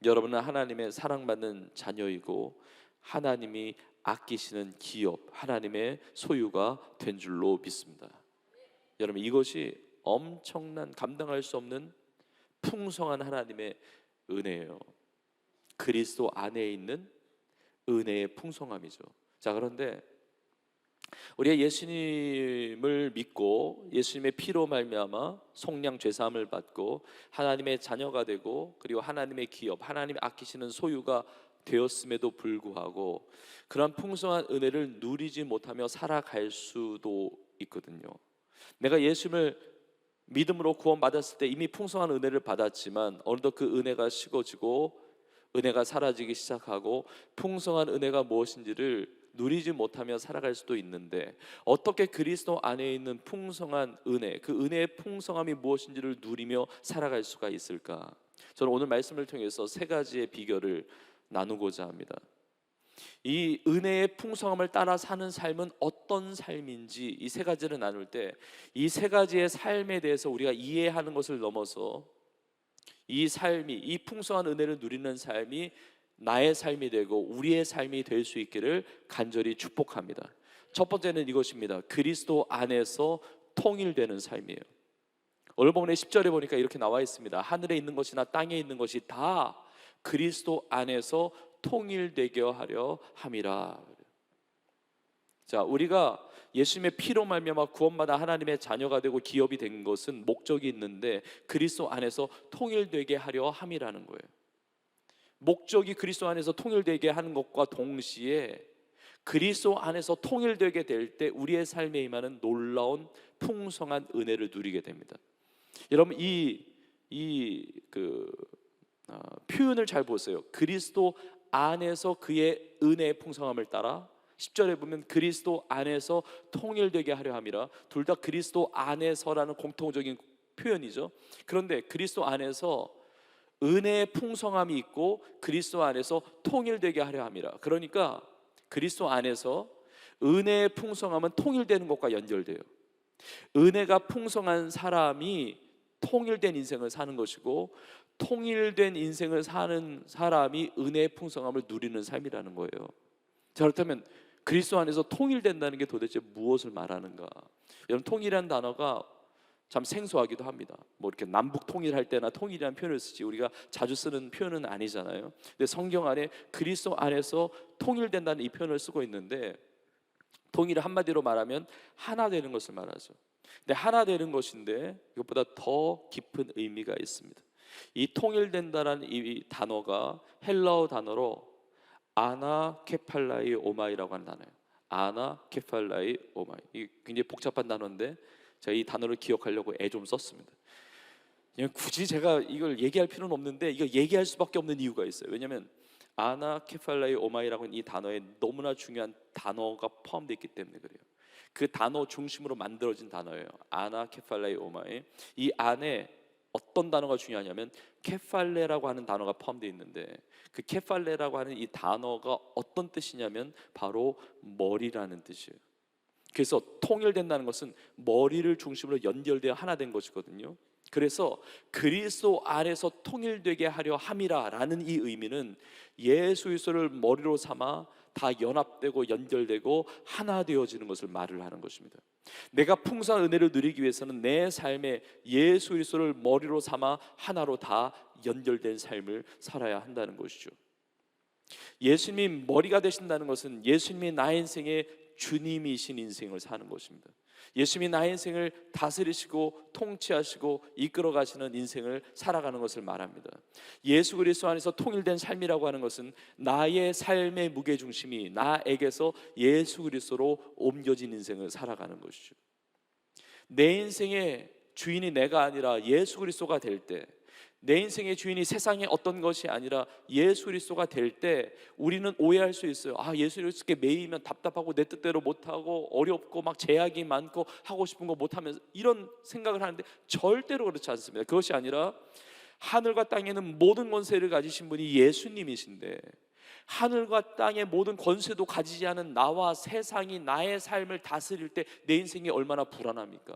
I: 여러분은 하나님의 사랑받는 자녀이고 하나님이 아끼시는 기업, 하나님의 소유가 된 줄로 믿습니다. 여러분 이것이 엄청난 감당할 수 없는 풍성한 하나님의 은혜예요. 그리스도 안에 있는 은혜의 풍성함이죠. 자, 그런데 우리가 예수님을 믿고 예수님의 피로 말미암아 속량 죄사함을 받고 하나님의 자녀가 되고 그리고 하나님의 기업, 하나님이 아끼시는 소유가 되었음에도 불구하고 그런 풍성한 은혜를 누리지 못하며 살아갈 수도 있거든요. 내가 예수님을 믿음으로 구원받았을 때 이미 풍성한 은혜를 받았지만 어느덧 그 은혜가 식어지고 은혜가 사라지기 시작하고 풍성한 은혜가 무엇인지를 누리지 못하며 살아갈 수도 있는데 어떻게 그리스도 안에 있는 풍성한 은혜, 그 은혜의 풍성함이 무엇인지를 누리며 살아갈 수가 있을까? 저는 오늘 말씀을 통해서 3가지의 비결을 나누고자 합니다. 이 은혜의 풍성함을 따라 사는 삶은 어떤 삶인지 이 3가지를 나눌 때 이 3가지의 삶에 대해서 우리가 이해하는 것을 넘어서 이 삶이, 이 풍성한 은혜를 누리는 삶이 나의 삶이 되고 우리의 삶이 될 수 있기를 간절히 축복합니다. 첫 번째는 이것입니다. 그리스도 안에서 통일되는 삶이에요. 오늘 본문의 10절에 보니까 이렇게 나와 있습니다. 하늘에 있는 것이나 땅에 있는 것이 다 그리스도 안에서 통일되게 하려 함이라. 자, 우리가 예수님의 피로 말미암아 구원받아 하나님의 자녀가 되고 기업이 된 것은 목적이 있는데 그리스도 안에서 통일되게 하려 함이라는 거예요. 목적이 그리스도 안에서 통일되게 하는 것과 동시에 그리스도 안에서 통일되게 될 때 우리의 삶에 임하는 놀라운 풍성한 은혜를 누리게 됩니다. 여러분 표현을 잘 보세요. 그리스도 안에서 그의 은혜의 풍성함을 따라 10절에 보면 그리스도 안에서 통일되게 하려 함이라. 둘 다 그리스도 안에서라는 공통적인 표현이죠. 그런데 그리스도 안에서 은혜의 풍성함이 있고 그리스도 안에서 통일되게 하려 함이라. 그러니까 그리스도 안에서 은혜의 풍성함은 통일되는 것과 연결돼요. 은혜가 풍성한 사람이 통일된 인생을 사는 것이고 통일된 인생을 사는 사람이 은혜의 풍성함을 누리는 삶이라는 거예요. 자, 그렇다면 그리스도 안에서 통일된다는 게 도대체 무엇을 말하는가? 여러분, 통일이라는 단어가 참 생소하기도 합니다. 뭐 이렇게 남북 통일할 때나 통일이라는 표현을 쓰지 우리가 자주 쓰는 표현은 아니잖아요. 근데 성경 안에 그리스도 안에서 통일된다는 이 표현을 쓰고 있는데 통일을 한마디로 말하면 하나 되는 것을 말하죠. 근데 하나 되는 것인데 이것보다 더 깊은 의미가 있습니다. 이 통일된다라는 이 단어가 헬라어 단어로 아나케팔라이 오마이라고 하는 단어예요. 아나케팔라이 오마이. 이 굉장히 복잡한 단어인데 제가 이 단어를 기억하려고 애 좀 썼습니다. 굳이 제가 이걸 얘기할 필요는 없는데 이거 얘기할 수밖에 없는 이유가 있어요. 왜냐하면 아나케팔라이 오마이라고 하는 이 단어에 너무나 중요한 단어가 포함되어 있기 때문에 그래요. 그 단어 중심으로 만들어진 단어예요. 아나케팔라이 오마이. 이 안에 어떤 단어가 중요하냐면 케팔레라고 하는 단어가 포함되어 있는데 그 케팔레라고 하는 이 단어가 어떤 뜻이냐면 바로 머리라는 뜻이에요. 그래서 통일된다는 것은 머리를 중심으로 연결되어 하나 된 것이거든요. 그래서 그리스도 안에서 통일되게 하려 함이라라는 이 의미는 예수 그리스도를 머리로 삼아 다 연합되고 연결되고 하나 되어지는 것을 말을 하는 것입니다. 내가 풍성한 은혜를 누리기 위해서는 내 삶에 예수 그리스도를 머리로 삼아 하나로 다 연결된 삶을 살아야 한다는 것이죠. 예수님이 머리가 되신다는 것은 예수님이 나의 인생의 주님이신 인생을 사는 것입니다. 예수님이 나의 인생을 다스리시고 통치하시고 이끌어 가시는 인생을 살아가는 것을 말합니다. 예수 그리스도 안에서 통일된 삶이라고 하는 것은 나의 삶의 무게중심이 나에게서 예수 그리스도로 옮겨진 인생을 살아가는 것이죠. 내 인생의 주인이 내가 아니라 예수 그리스도가 될 때, 내 인생의 주인이 세상의 어떤 것이 아니라 예수 그리스도가 될 때 우리는 오해할 수 있어요. 예수 그리스도께 매이면 답답하고 내 뜻대로 못하고 어렵고 막 제약이 많고 하고 싶은 거 못하면서 이런 생각을 하는데 절대로 그렇지 않습니다. 그것이 아니라 하늘과 땅에는 모든 권세를 가지신 분이 예수님이신데 하늘과 땅의 모든 권세도 가지지 않은 나와 세상이 나의 삶을 다스릴 때 내 인생이 얼마나 불안합니까?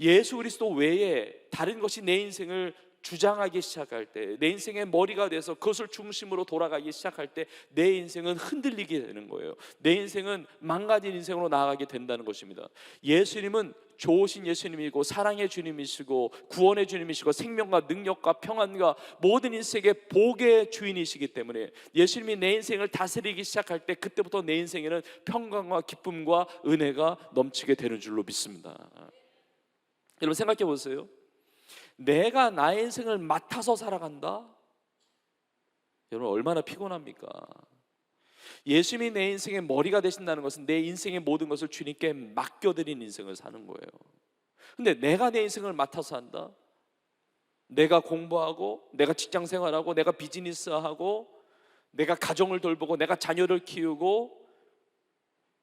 I: 예수 그리스도 외에 다른 것이 내 인생을 주장하기 시작할 때, 내 인생의 머리가 돼서 그것을 중심으로 돌아가기 시작할 때 내 인생은 흔들리게 되는 거예요. 내 인생은 망가진 인생으로 나아가게 된다는 것입니다. 예수님은 좋으신 예수님이고 사랑의 주님이시고 구원의 주님이시고 생명과 능력과 평안과 모든 인생의 복의 주인이시기 때문에 예수님이 내 인생을 다스리기 시작할 때 그때부터 내 인생에는 평강과 기쁨과 은혜가 넘치게 되는 줄로 믿습니다. 여러분 생각해 보세요. 내가 나의 인생을 맡아서 살아간다? 여러분 얼마나 피곤합니까? 예수님이 내 인생의 머리가 되신다는 것은 내 인생의 모든 것을 주님께 맡겨드린 인생을 사는 거예요. 근데 내가 내 인생을 맡아서 한다? 내가 공부하고 내가 직장생활하고 내가 비즈니스하고 내가 가정을 돌보고 내가 자녀를 키우고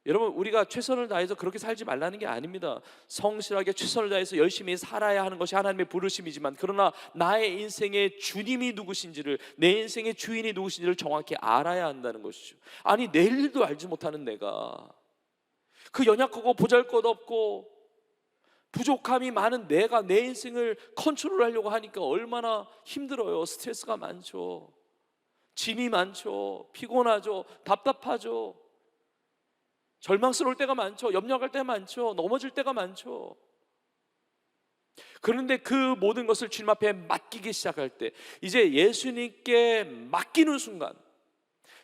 I: 여러분 우리가 최선을 다해서 그렇게 살지 말라는 게 아닙니다. 성실하게 최선을 다해서 열심히 살아야 하는 것이 하나님의 부르심이지만 그러나 나의 인생의 주님이 누구신지를 내 인생의 주인이 누구신지를 정확히 알아야 한다는 것이죠. 아니 내일도 알지 못하는 내가 그 연약하고 보잘것없고 부족함이 많은 내가 내 인생을 컨트롤하려고 하니까 얼마나 힘들어요. 스트레스가 많죠. 짐이 많죠. 피곤하죠. 답답하죠. 절망스러울 때가 많죠. 염려할 때가 많죠. 넘어질 때가 많죠. 그런데 그 모든 것을 주님 앞에 맡기기 시작할 때, 이제 예수님께 맡기는 순간,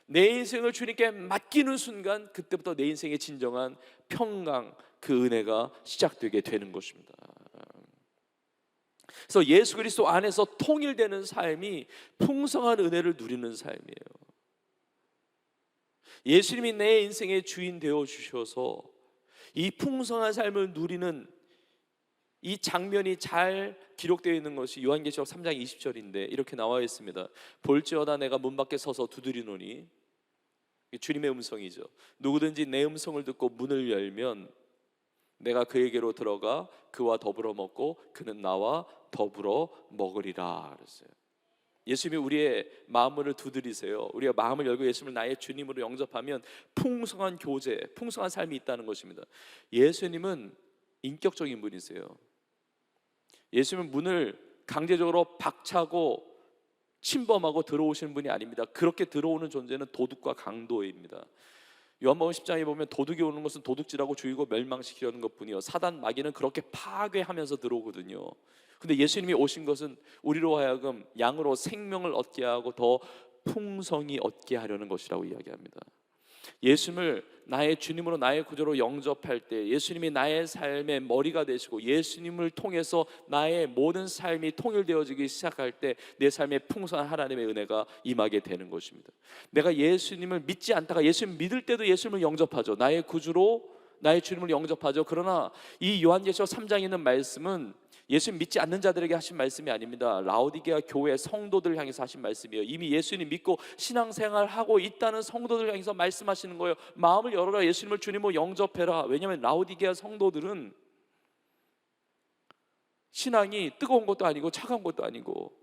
I: 내 인생을 주님께 맡기는 순간, 그때부터 내 인생의 진정한 평강, 그 은혜가 시작되게 되는 것입니다. 그래서 예수 그리스도 안에서 통일되는 삶이 풍성한 은혜를 누리는 삶이에요. 예수님이 내 인생의 주인 되어 주셔서 이 풍성한 삶을 누리는 이 장면이 잘 기록되어 있는 것이 요한계시록 3장 20절인데 이렇게 나와 있습니다. 볼지어다 내가 문 밖에 서서 두드리노니, 주님의 음성이죠. 누구든지 내 음성을 듣고 문을 열면 내가 그에게로 들어가 그와 더불어 먹고 그는 나와 더불어 먹으리라 그랬어요. 예수님이 우리의 마음을 두드리세요. 우리가 마음을 열고 예수님을 나의 주님으로 영접하면 풍성한 교제, 풍성한 삶이 있다는 것입니다. 예수님은 인격적인 분이세요. 예수님은 문을 강제적으로 박차고 침범하고 들어오시는 분이 아닙니다. 그렇게 들어오는 존재는 도둑과 강도입니다. 요한복음 10장에 보면 도둑이 오는 것은 도둑질하고 죽이고 멸망시키려는 것뿐이요, 사단 마귀는 그렇게 파괴하면서 들어오거든요. 근데 예수님이 오신 것은 우리로 하여금 양으로 생명을 얻게 하고 더 풍성히 얻게 하려는 것이라고 이야기합니다. 예수님을 나의 주님으로 나의 구주로 영접할 때 예수님이 나의 삶의 머리가 되시고 예수님을 통해서 나의 모든 삶이 통일되어지기 시작할 때 내 삶에 풍성한 하나님의 은혜가 임하게 되는 것입니다. 내가 예수님을 믿지 않다가 예수님 믿을 때도 예수님을 영접하죠. 나의 구주로 나의 주님을 영접하죠. 그러나 이 요한계시록 3장에 있는 말씀은 예수님 믿지 않는 자들에게 하신 말씀이 아닙니다. 라오디게아 교회 성도들 향해서 하신 말씀이에요. 이미 예수님 믿고 신앙생활하고 있다는 성도들 향해서 말씀하시는 거예요. 마음을 열어라, 예수님을 주님으로 영접해라. 왜냐하면 라오디게아 성도들은 신앙이 뜨거운 것도 아니고 차가운 것도 아니고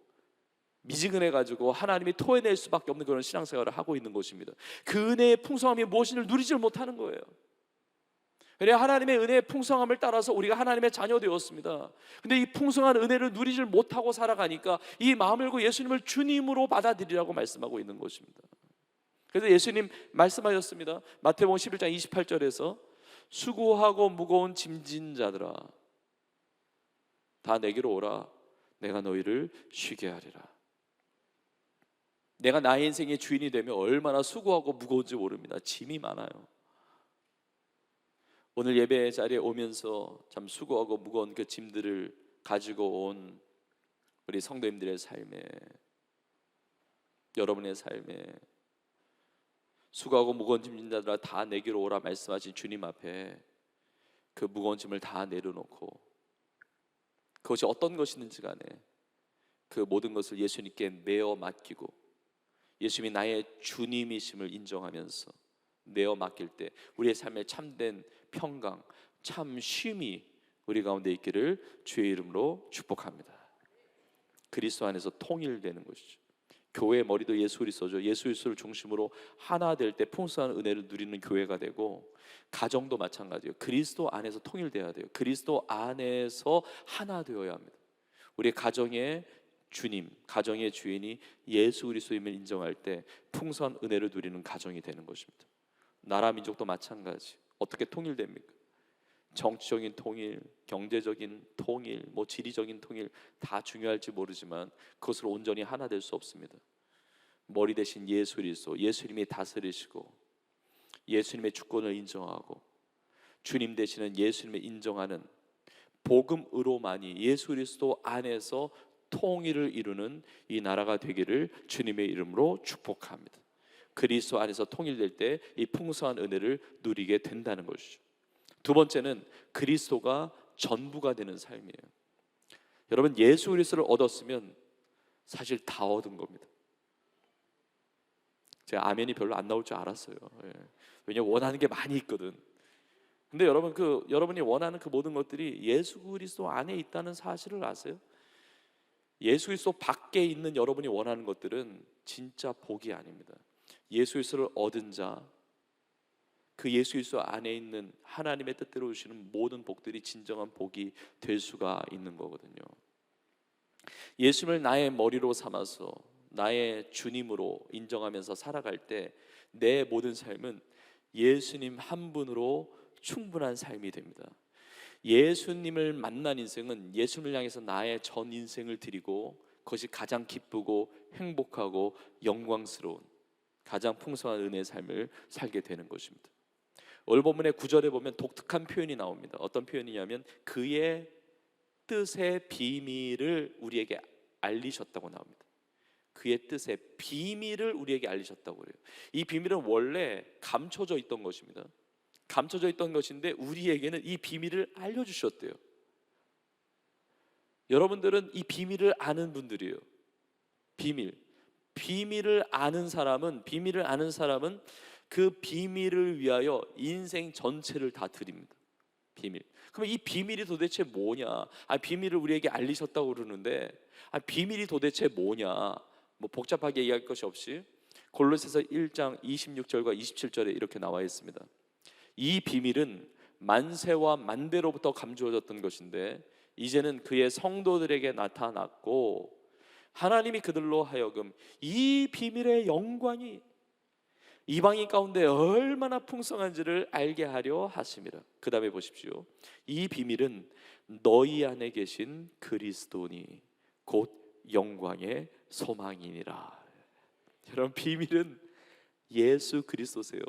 I: 미지근해가지고 하나님이 토해낼 수밖에 없는 그런 신앙생활을 하고 있는 것입니다. 그 은혜의 풍성함이 무엇인지를 누리지를 못하는 거예요. 그래, 하나님의 은혜의 풍성함을 따라서 우리가 하나님의 자녀 되었습니다. 근데 이 풍성한 은혜를 누리질 못하고 살아가니까 이 마음을 열고 예수님을 주님으로 받아들이라고 말씀하고 있는 것입니다. 그래서 예수님 말씀하셨습니다. 마태복음 11장 28절에서 수고하고 무거운 짐진 자들아 다 내게로 오라, 내가 너희를 쉬게 하리라. 내가 나의 인생의 주인이 되면 얼마나 수고하고 무거운지 모릅니다. 짐이 많아요. 오늘 예배 자리에 오면서 참 수고하고 무거운 그 짐들을 가지고 온 우리 성도님들의 삶에, 여러분의 삶에 수고하고 무거운 짐진 자들아 다 내게로 오라 말씀하신 주님 앞에 그 무거운 짐을 다 내려놓고 그것이 어떤 것이든지 간에 그 모든 것을 예수님께 내어 맡기고 예수님이 나의 주님이심을 인정하면서 내어 맡길 때 우리의 삶에 참된 평강, 참 쉼이 우리 가운데 있기를 주의 이름으로 축복합니다. 그리스도 안에서 통일되는 것이죠. 교회의 머리도 예수 그리스도죠. 예수 그리스도를 중심으로 하나 될 때 풍성한 은혜를 누리는 교회가 되고, 가정도 마찬가지예요. 그리스도 안에서 통일되어야 돼요. 그리스도 안에서 하나 되어야 합니다. 우리 가정의 주님, 가정의 주인이 예수 그리스도임을 인정할 때 풍성한 은혜를 누리는 가정이 되는 것입니다. 나라 민족도 마찬가지. 어떻게 통일됩니까? 정치적인 통일, 경제적인 통일, 지리적인 통일 다 중요할지 모르지만 그것을 온전히 하나 될 수 없습니다. 머리 대신 예수 그리스도, 예수님이 다스리시고 예수님의 주권을 인정하고 주님 되시는 예수님을 인정하는 복음으로만이 예수 그리스도 안에서 통일을 이루는 이 나라가 되기를 주님의 이름으로 축복합니다. 그리스도 안에서 통일될 때 이 풍성한 은혜를 누리게 된다는 것이죠. 두 번째는 그리스도가 전부가 되는 삶이에요. 여러분, 예수 그리스도를 얻었으면 사실 다 얻은 겁니다. 제가 아멘이 별로 안 나올 줄 알았어요. 왜냐하면 원하는 게 많이 있거든. 근데 여러분, 여러분이 원하는 그 모든 것들이 예수 그리스도 안에 있다는 사실을 아세요? 예수 그리스도 밖에 있는 여러분이 원하는 것들은 진짜 복이 아닙니다. 예수 그리스도를 얻은 자, 그 예수 그리스도 안에 있는 하나님의 뜻대로 주시는 모든 복들이 진정한 복이 될 수가 있는 거거든요. 예수님을 나의 머리로 삼아서 나의 주님으로 인정하면서 살아갈 때 내 모든 삶은 예수님 한 분으로 충분한 삶이 됩니다. 예수님을 만난 인생은 예수님을 향해서 나의 전 인생을 드리고 그것이 가장 기쁘고 행복하고 영광스러운 가장 풍성한 은혜의 삶을 살게 되는 것입니다. 오늘 본문의 9절에 보면 독특한 표현이 나옵니다. 어떤 표현이냐면 그의 뜻의 비밀을 우리에게 알리셨다고 나옵니다. 그의 뜻의 비밀을 우리에게 알리셨다고 그래요. 이 비밀은 원래 감춰져 있던 것입니다. 감춰져 있던 것인데 우리에게는 이 비밀을 알려주셨대요. 여러분들은 이 비밀을 아는 분들이에요. 비밀을 아는 사람은 그 비밀을 위하여 인생 전체를 다 드립니다. 비밀. 그럼 이 비밀이 도대체 뭐냐? 비밀을 우리에게 알리셨다고 그러는데 비밀이 도대체 뭐냐? 뭐 복잡하게 얘기할 것이 없이 골로새서 1장 26절과 27절에 이렇게 나와 있습니다. 이 비밀은 만세와 만대로부터 감추어졌던 것인데 이제는 그의 성도들에게 나타났고 하나님이 그들로 하여금 이 비밀의 영광이 이방인 가운데 얼마나 풍성한지를 알게 하려 하심이라. 그 다음에 보십시오. 이 비밀은 너희 안에 계신 그리스도니 곧 영광의 소망이니라. 여러분, 비밀은 예수 그리스도세요.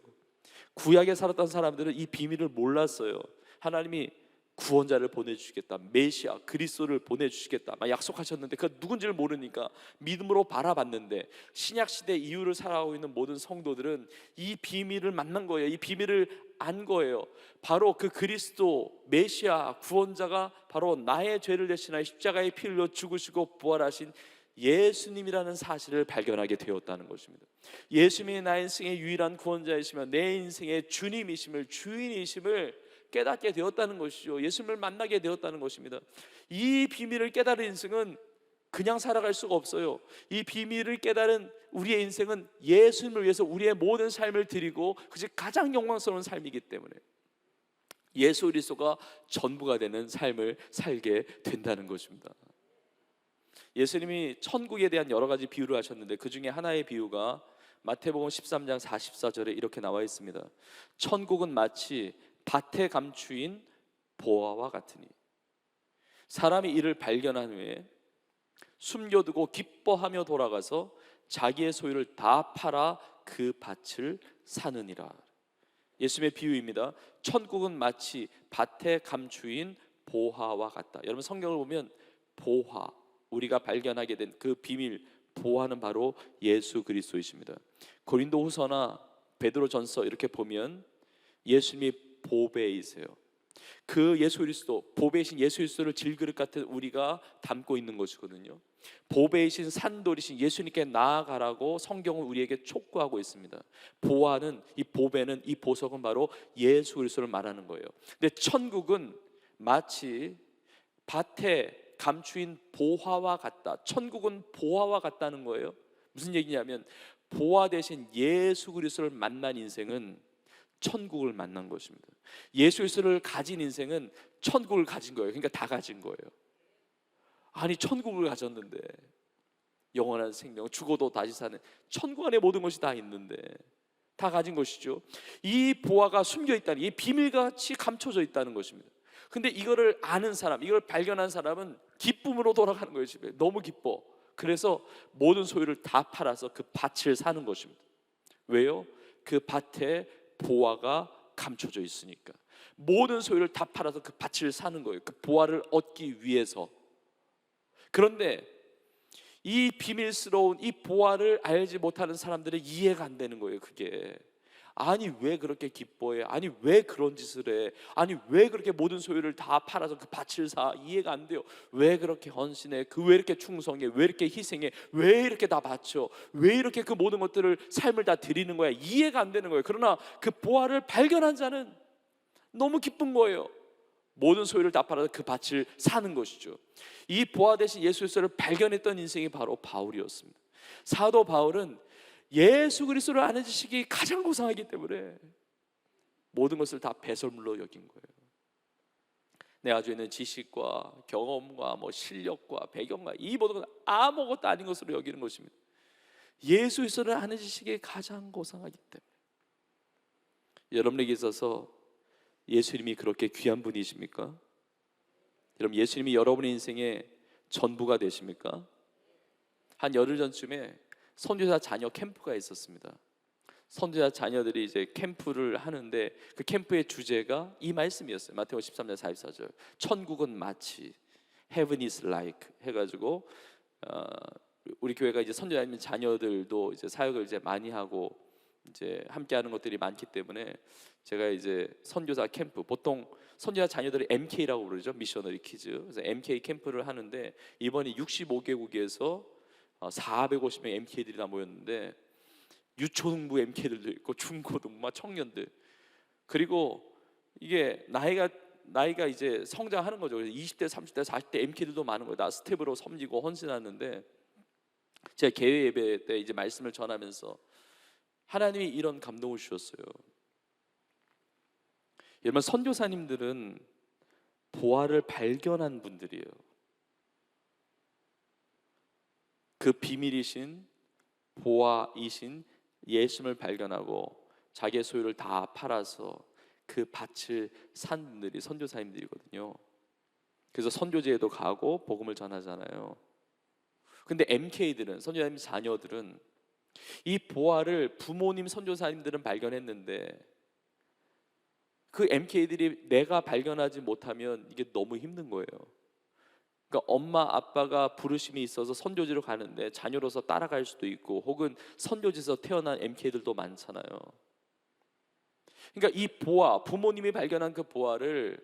I: 구약에 살았던 사람들은 이 비밀을 몰랐어요. 하나님이 구원자를 보내주시겠다, 메시아 그리스도를 보내주시겠다 막 약속하셨는데 그 누군지를 모르니까 믿음으로 바라봤는데 신약시대 이후를 살아가고 있는 모든 성도들은 이 비밀을 만난 거예요. 이 비밀을 안 거예요. 바로 그 그리스도 메시아 구원자가 바로 나의 죄를 대신하여 십자가에 피 흘려 죽으시고 부활하신 예수님이라는 사실을 발견하게 되었다는 것입니다. 예수님이 나의 인생의 유일한 구원자이시며 내 인생의 주님이심을, 주인이심을 깨닫게 되었다는 것이죠. 예수님을 만나게 되었다는 것입니다. 이 비밀을 깨달은 인생은 그냥 살아갈 수가 없어요. 이 비밀을 깨달은 우리의 인생은 예수님을 위해서 우리의 모든 삶을 드리고 그것이 가장 영광스러운 삶이기 때문에 예수 그리스도가 전부가 되는 삶을 살게 된다는 것입니다. 예수님이 천국에 대한 여러 가지 비유를 하셨는데 그 중에 하나의 비유가 마태복음 13장 44절에 이렇게 나와 있습니다. 천국은 마치 밭에 감추인 보화와 같으니 사람이 이를 발견한 후에 숨겨두고 기뻐하며 돌아가서 자기의 소유를 다 팔아 그 밭을 사느니라. 예수님의 비유입니다. 천국은 마치 밭에 감추인 보화와 같다. 여러분, 성경을 보면 보화, 우리가 발견하게 된 그 비밀, 보화는 바로 예수 그리스도이십니다. 고린도후서나 베드로전서 이렇게 보면 예수님이 보배이세요. 그 예수 그리스도, 보배이신 예수 그리스도를 질그릇 같은 우리가 담고 있는 것이거든요. 보배이신 산돌이신 예수님께 나아가라고 성경은 우리에게 촉구하고 있습니다. 보화는, 이 보배는, 이 보석은 바로 예수 그리스도를 말하는 거예요. 근데 천국은 마치 밭에 감추인 보화와 같다. 천국은 보화와 같다는 거예요. 무슨 얘기냐면 보화 대신 예수 그리스도를 만난 인생은 천국을 만난 것입니다. 예수 그리스도를 가진 인생은 천국을 가진 거예요. 그러니까 다 가진 거예요. 아니, 천국을 가졌는데, 영원한 생명, 죽어도 다시 사는 천국 안에 모든 것이 다 있는데 다 가진 것이죠. 이 보화가 숨겨 있다는, 이 비밀같이 감춰져 있다는 것입니다. 근데 이거를 아는 사람, 이걸 발견한 사람은 기쁨으로 돌아가는 거예요. 집에 너무 기뻐. 그래서 모든 소유를 다 팔아서 그 밭을 사는 것입니다. 왜요? 그 밭에 보화가 감춰져 있으니까. 모든 소유를 다 팔아서 그 밭을 사는 거예요. 그 보화를 얻기 위해서. 그런데 이 비밀스러운 이 보화를 알지 못하는 사람들은 이해가 안 되는 거예요. 그게 아니 왜 그렇게 기뻐해? 아니 왜 그런 짓을 해? 아니 왜 그렇게 모든 소유를 다 팔아서 그 밭을 사? 이해가 안 돼요. 왜 그렇게 헌신해? 왜 이렇게 충성해? 왜 이렇게 희생해? 왜 이렇게 다 바쳐? 왜 이렇게 그 모든 것들을 삶을 다 드리는 거야? 이해가 안 되는 거예요. 그러나 그 보화를 발견한 자는 너무 기쁜 거예요. 모든 소유를 다 팔아서 그 밭을 사는 것이죠. 이 보화 대신 예수 그리스도를 발견했던 인생이 바로 바울이었습니다. 사도 바울은 예수 그리스도를 아는 지식이 가장 고상하기 때문에 모든 것을 다 배설물로 여긴 거예요. 내 가지고 있는 지식과 경험과 실력과 배경과 이 모든 건 아무것도 아닌 것으로 여기는 것입니다. 예수 그리스도를 아는 지식이 가장 고상하기 때문에. 여러분에게 있어서 예수님이 그렇게 귀한 분이십니까? 여러분, 예수님이 여러분의 인생의 전부가 되십니까? 한 열흘 전쯤에 선교사 자녀 캠프가 있었습니다. 선교사 자녀들이 이제 캠프를 하는데 그 캠프의 주제가 이 말씀이었어요. 마태복음 13장 44절. 천국은 마치 Heaven is like 해가지고 우리 교회가 이제 선교사님 자녀들도 이제 사역을 이제 많이 하고 이제 함께하는 것들이 많기 때문에 제가 이제 선교사 캠프, 보통 선교사 자녀들이 MK라고 부르죠. 미셔너리 키즈. 그래서 MK 캠프를 하는데 이번에 65개국에서 450명 MK들이 다 모였는데 유초등부 MK들도 있고 중고등부 청년들, 그리고 이게 나이가 이제 성장하는 거죠. 그래서 20대, 30대, 40대 MK들도 많은 거예요. 다 스텝으로 섬기고 헌신하는데 제가 개회 예배 때 이제 말씀을 전하면서 하나님이 이런 감동을 주셨어요. 여러분, 선교사님들은 보화를 발견한 분들이에요. 그 비밀이신 보화이신 예수님을 발견하고 자기의 소유를 다 팔아서 그 밭을 산 분들이 선교사님들이거든요. 그래서 선교제에도 가고 복음을 전하잖아요. 근데 MK들은, 선교사님 자녀들은 이 보화를 부모님 선교사님들은 발견했는데 그 MK들이 내가 발견하지 못하면 이게 너무 힘든 거예요. 그러니까 엄마 아빠가 부르심이 있어서 선교지로 가는데 자녀로서 따라갈 수도 있고, 혹은 선교지에서 태어난 MK들도 많잖아요. 그러니까 이 보화, 부모님이 발견한 그 보화를,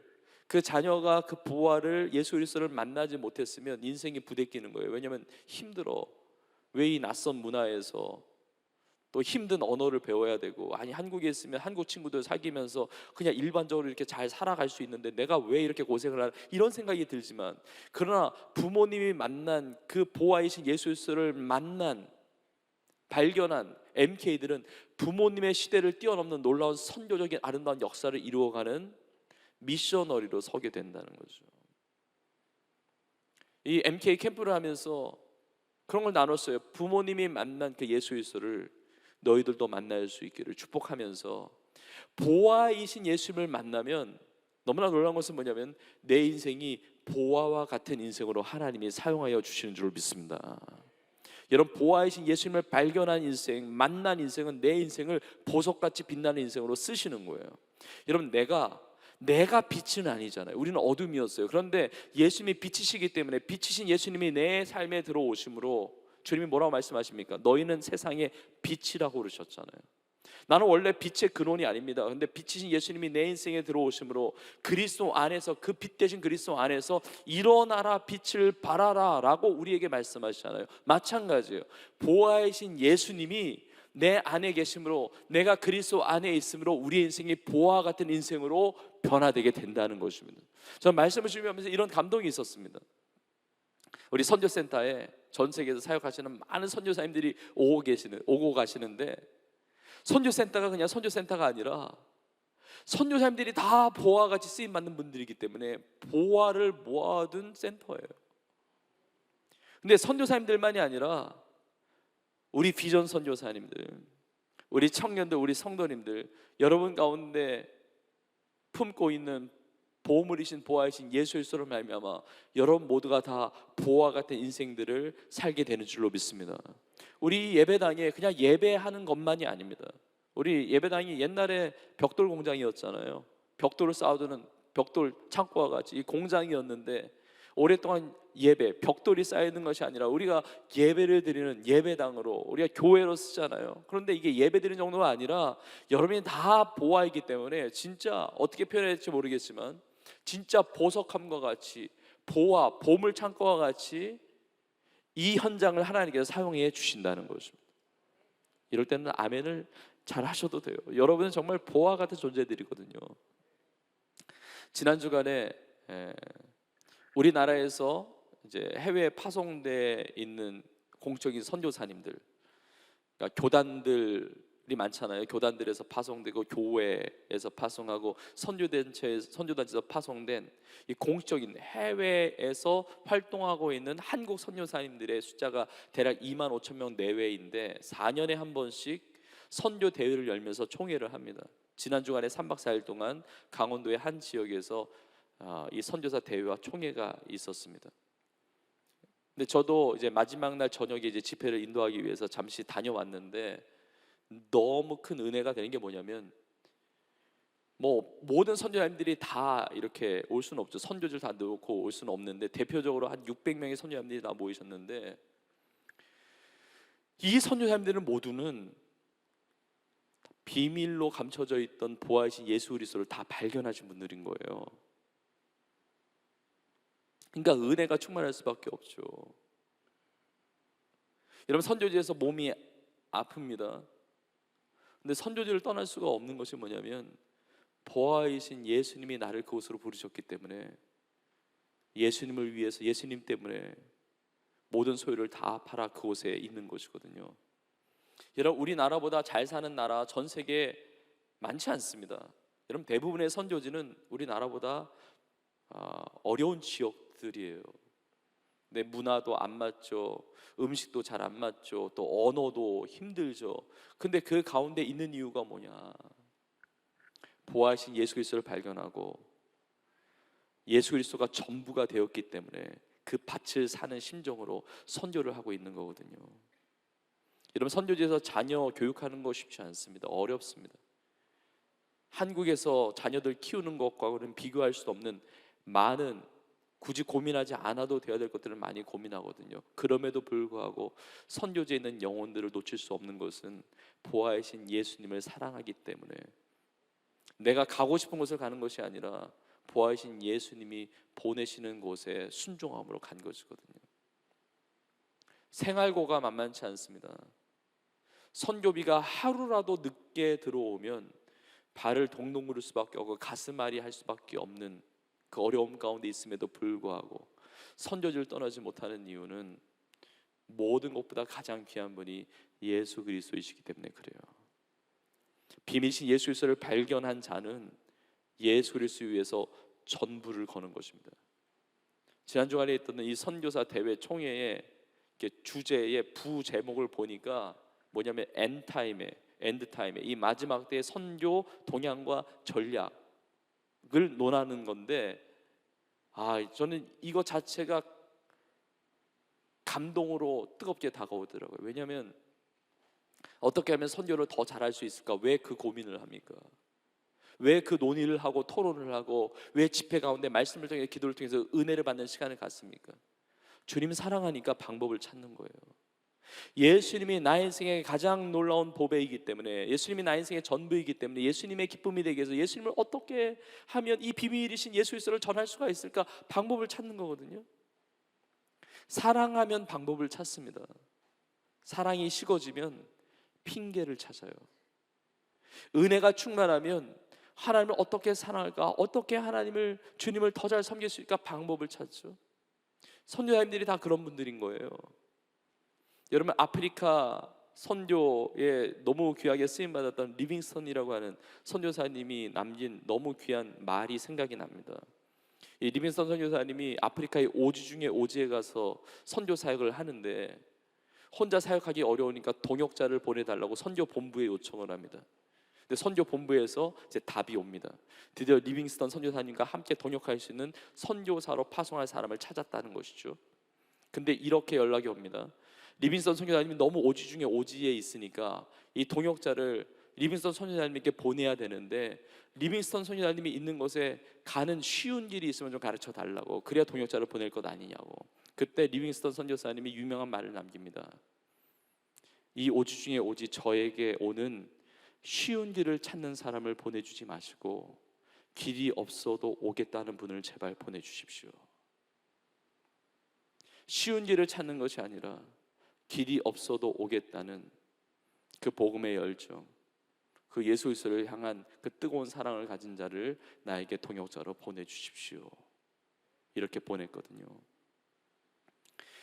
I: 그 자녀가 그 보화를 예수 그리스도를 만나지 못했으면 인생이 부대끼는 거예요. 왜냐하면 힘들어. 왜 이 낯선 문화에서 또 힘든 언어를 배워야 되고, 아니 한국에 있으면 한국 친구들 사귀면서 그냥 일반적으로 이렇게 잘 살아갈 수 있는데 내가 왜 이렇게 고생을 하나, 이런 생각이 들지만, 그러나 부모님이 만난 그 보화이신 예수 그리스도를 만난, 발견한 MK들은 부모님의 시대를 뛰어넘는 놀라운 선교적인 아름다운 역사를 이루어가는 미셔너리로 서게 된다는 거죠. 이 MK 캠프를 하면서 그런 걸 나눴어요. 부모님이 만난 그 예수 그리스도를 너희들도 만날 수 있기를 축복하면서, 보화이신 예수님을 만나면 너무나 놀라운 것은 뭐냐면 내 인생이 보화와 같은 인생으로 하나님이 사용하여 주시는 줄 믿습니다. 여러분, 보화이신 예수님을 발견한 인생, 만난 인생은 내 인생을 보석같이 빛나는 인생으로 쓰시는 거예요. 여러분, 내가 빛은 아니잖아요. 우리는 어둠이었어요. 그런데 예수님이 빛이시기 때문에, 빛이신 예수님이 내 삶에 들어오심으로 주님이 뭐라고 말씀하십니까? 너희는 세상의 빛이라고 그러셨잖아요. 나는 원래 빛의 근원이 아닙니다. 그런데 빛이신 예수님이 내 인생에 들어오심으로 그리스도 안에서, 그 빛 대신 그리스도 안에서 일어나라, 빛을 발하라 라고 우리에게 말씀하시잖아요. 마찬가지예요. 보화이신 예수님이 내 안에 계심으로, 내가 그리스도 안에 있으므로 우리의 인생이 보화 같은 인생으로 변화되게 된다는 것입니다. 저는 말씀을 준비하면서 이런 감동이 있었습니다. 우리 선교센터에 전 세계에서 사역하시는 많은 선교사님들이 오고 가시는데, 선교센터가 그냥 선교센터가 아니라 선교사님들이 다 보화같이 쓰임받는 분들이기 때문에 보화를 모아둔 센터예요. 근데 선교사님들만이 아니라 우리 비전 선교사님들, 우리 청년들, 우리 성도님들, 여러분 가운데 품고 있는 보물이신 보화이신 예수 그리스도로 말미암아 여러분 모두가 다 보화 같은 인생들을 살게 되는 줄로 믿습니다. 우리 예배당에 그냥 예배하는 것만이 아닙니다. 우리 예배당이 옛날에 벽돌 공장이었잖아요. 벽돌을 쌓아두는 벽돌 창고와 같이 이 공장이었는데, 오랫동안 예배, 벽돌이 쌓이는 것이 아니라 우리가 예배를 드리는 예배당으로, 우리가 교회로 쓰잖아요. 그런데 이게 예배 드리는 정도가 아니라 여러분이 다 보화이기 때문에, 진짜 어떻게 표현해야 될지 모르겠지만 진짜 보석함과 같이, 보화, 보물 창고와 같이 이 현장을 하나님께서 사용해 주신다는 것입니다. 이럴 때는 아멘을 잘 하셔도 돼요. 여러분은 정말 보화 같은 존재들이거든요. 지난 주간에 우리나라에서 이제 해외에 파송돼 있는 공적인 선교사님들, 그러니까 교단들 많잖아요. 교단들에서 파송되고 교회에서 파송하고 선교단체에서 파송된 이 공식적인 해외에서 활동하고 있는 한국 선교사님들의 숫자가 대략 25,000명 내외인데 4년에 한 번씩 선교 대회를 열면서 총회를 합니다. 지난 주간에 3박 4일 동안 강원도의 한 지역에서 이 선교사 대회와 총회가 있었습니다. 근데 저도 이제 마지막 날 저녁에 이제 집회를 인도하기 위해서 잠시 다녀왔는데 너무 큰 은혜가 되는 게 뭐냐면, 뭐 모든 선교사님들이 다 이렇게 올 수는 없죠. 선교지를 다 넣고 올 수는 없는데 대표적으로 한 600명의 선교사님들이 다 모이셨는데, 이 선교사님들은 모두는 비밀로 감춰져 있던 보아이신 예수 그리스도를 다 발견하신 분들인 거예요. 그러니까 은혜가 충만할 수밖에 없죠. 여러분, 선교지에서 몸이 아픕니다. 근데 선교지를 떠날 수가 없는 것이 뭐냐면, 보아이신 예수님이 나를 그곳으로 부르셨기 때문에, 예수님을 위해서, 예수님 때문에 모든 소유를 다 팔아 그곳에 있는 것이거든요. 여러분, 우리나라보다 잘 사는 나라 전 세계에 많지 않습니다. 여러분, 대부분의 선교지는 우리나라보다 어려운 지역들이에요. 내 문화도 안 맞죠. 음식도 잘 안 맞죠. 또 언어도 힘들죠. 근데 그 가운데 있는 이유가 뭐냐? 보아하신 예수 그리스도를 발견하고 예수 그리스도가 전부가 되었기 때문에 그 밭을 사는 심정으로 선교를 하고 있는 거거든요. 여러분, 선교지에서 자녀 교육하는 거 쉽지 않습니다. 어렵습니다. 한국에서 자녀들 키우는 것과는 비교할 수 없는 많은, 굳이 고민하지 않아도 되어야 될 것들을 많이 고민하거든요. 그럼에도 불구하고 선교지에 있는 영혼들을 놓칠 수 없는 것은 보아이신 예수님을 사랑하기 때문에, 내가 가고 싶은 곳을 가는 것이 아니라 보아이신 예수님이 보내시는 곳에 순종함으로 간 것이거든요. 생활고가 만만치 않습니다. 선교비가 하루라도 늦게 들어오면 발을 동동 구를 수밖에 없고 가슴앓이 할 수밖에 없는 그 어려움 가운데 있음에도 불구하고 선교지를 떠나지 못하는 이유는 모든 것보다 가장 귀한 분이 예수 그리스도이시기 때문에 그래요. 비밀신 예수 그리스도를 발견한 자는 예수 그리스도 위해서 전부를 거는 것입니다. 지난 주간에 있던 이 선교사 대회 총회의 주제의 부제목을 보니까 뭐냐면 엔드타임에 이 마지막 때의 선교 동향과 전략을 논하는 건데, 저는 이거 자체가 감동으로 뜨겁게 다가오더라고요. 왜냐하면 어떻게 하면 선교를 더 잘할 수 있을까? 왜 그 고민을 합니까? 왜 그 논의를 하고 토론을 하고 왜 집회 가운데 말씀을 통해 기도를 통해서 은혜를 받는 시간을 갖습니까? 주님 사랑하니까 방법을 찾는 거예요. 예수님이 나의 인생의 가장 놀라운 보배이기 때문에, 예수님이 나의 인생의 전부이기 때문에, 예수님의 기쁨이 되기 위해서 예수님을 어떻게 하면 이 비밀이신 예수 그리스도를 전할 수가 있을까? 방법을 찾는 거거든요. 사랑하면 방법을 찾습니다. 사랑이 식어지면 핑계를 찾아요. 은혜가 충만하면 하나님을 어떻게 사랑할까? 어떻게 주님을 더 잘 섬길 수 있을까? 방법을 찾죠. 선교사님들이 다 그런 분들인 거예요. 여러분, 아프리카 선교에 너무 귀하게 쓰임받았던 리빙스턴이라고 하는 선교사님이 남긴 너무 귀한 말이 생각이 납니다. 이 리빙스턴 선교사님이 아프리카의 오지 중에 오지에 가서 선교 사역을 하는데 혼자 사역하기 어려우니까 동역자를 보내달라고 선교 본부에 요청을 합니다. 근데 선교 본부에서 이제 답이 옵니다. 드디어 리빙스턴 선교사님과 함께 동역할 수 있는 선교사로 파송할 사람을 찾았다는 것이죠. 근데 이렇게 연락이 옵니다. 리빙스턴 선교사님이 너무 오지 중에 오지에 있으니까 이 동역자를 리빙스턴 선교사님에게 보내야 되는데, 리빙스턴 선교사님이 있는 곳에 가는 쉬운 길이 있으면 좀 가르쳐 달라고, 그래야 동역자를 보낼 것 아니냐고. 그때 리빙스턴 선교사님이 유명한 말을 남깁니다. 이 오지 중에 오지, 저에게 오는 쉬운 길을 찾는 사람을 보내주지 마시고 길이 없어도 오겠다는 분을 제발 보내주십시오. 쉬운 길을 찾는 것이 아니라 길이 없어도 오겠다는 그 복음의 열정, 그 예수 그리스도를 향한 그 뜨거운 사랑을 가진 자를 나에게 동역자로 보내주십시오. 이렇게 보냈거든요.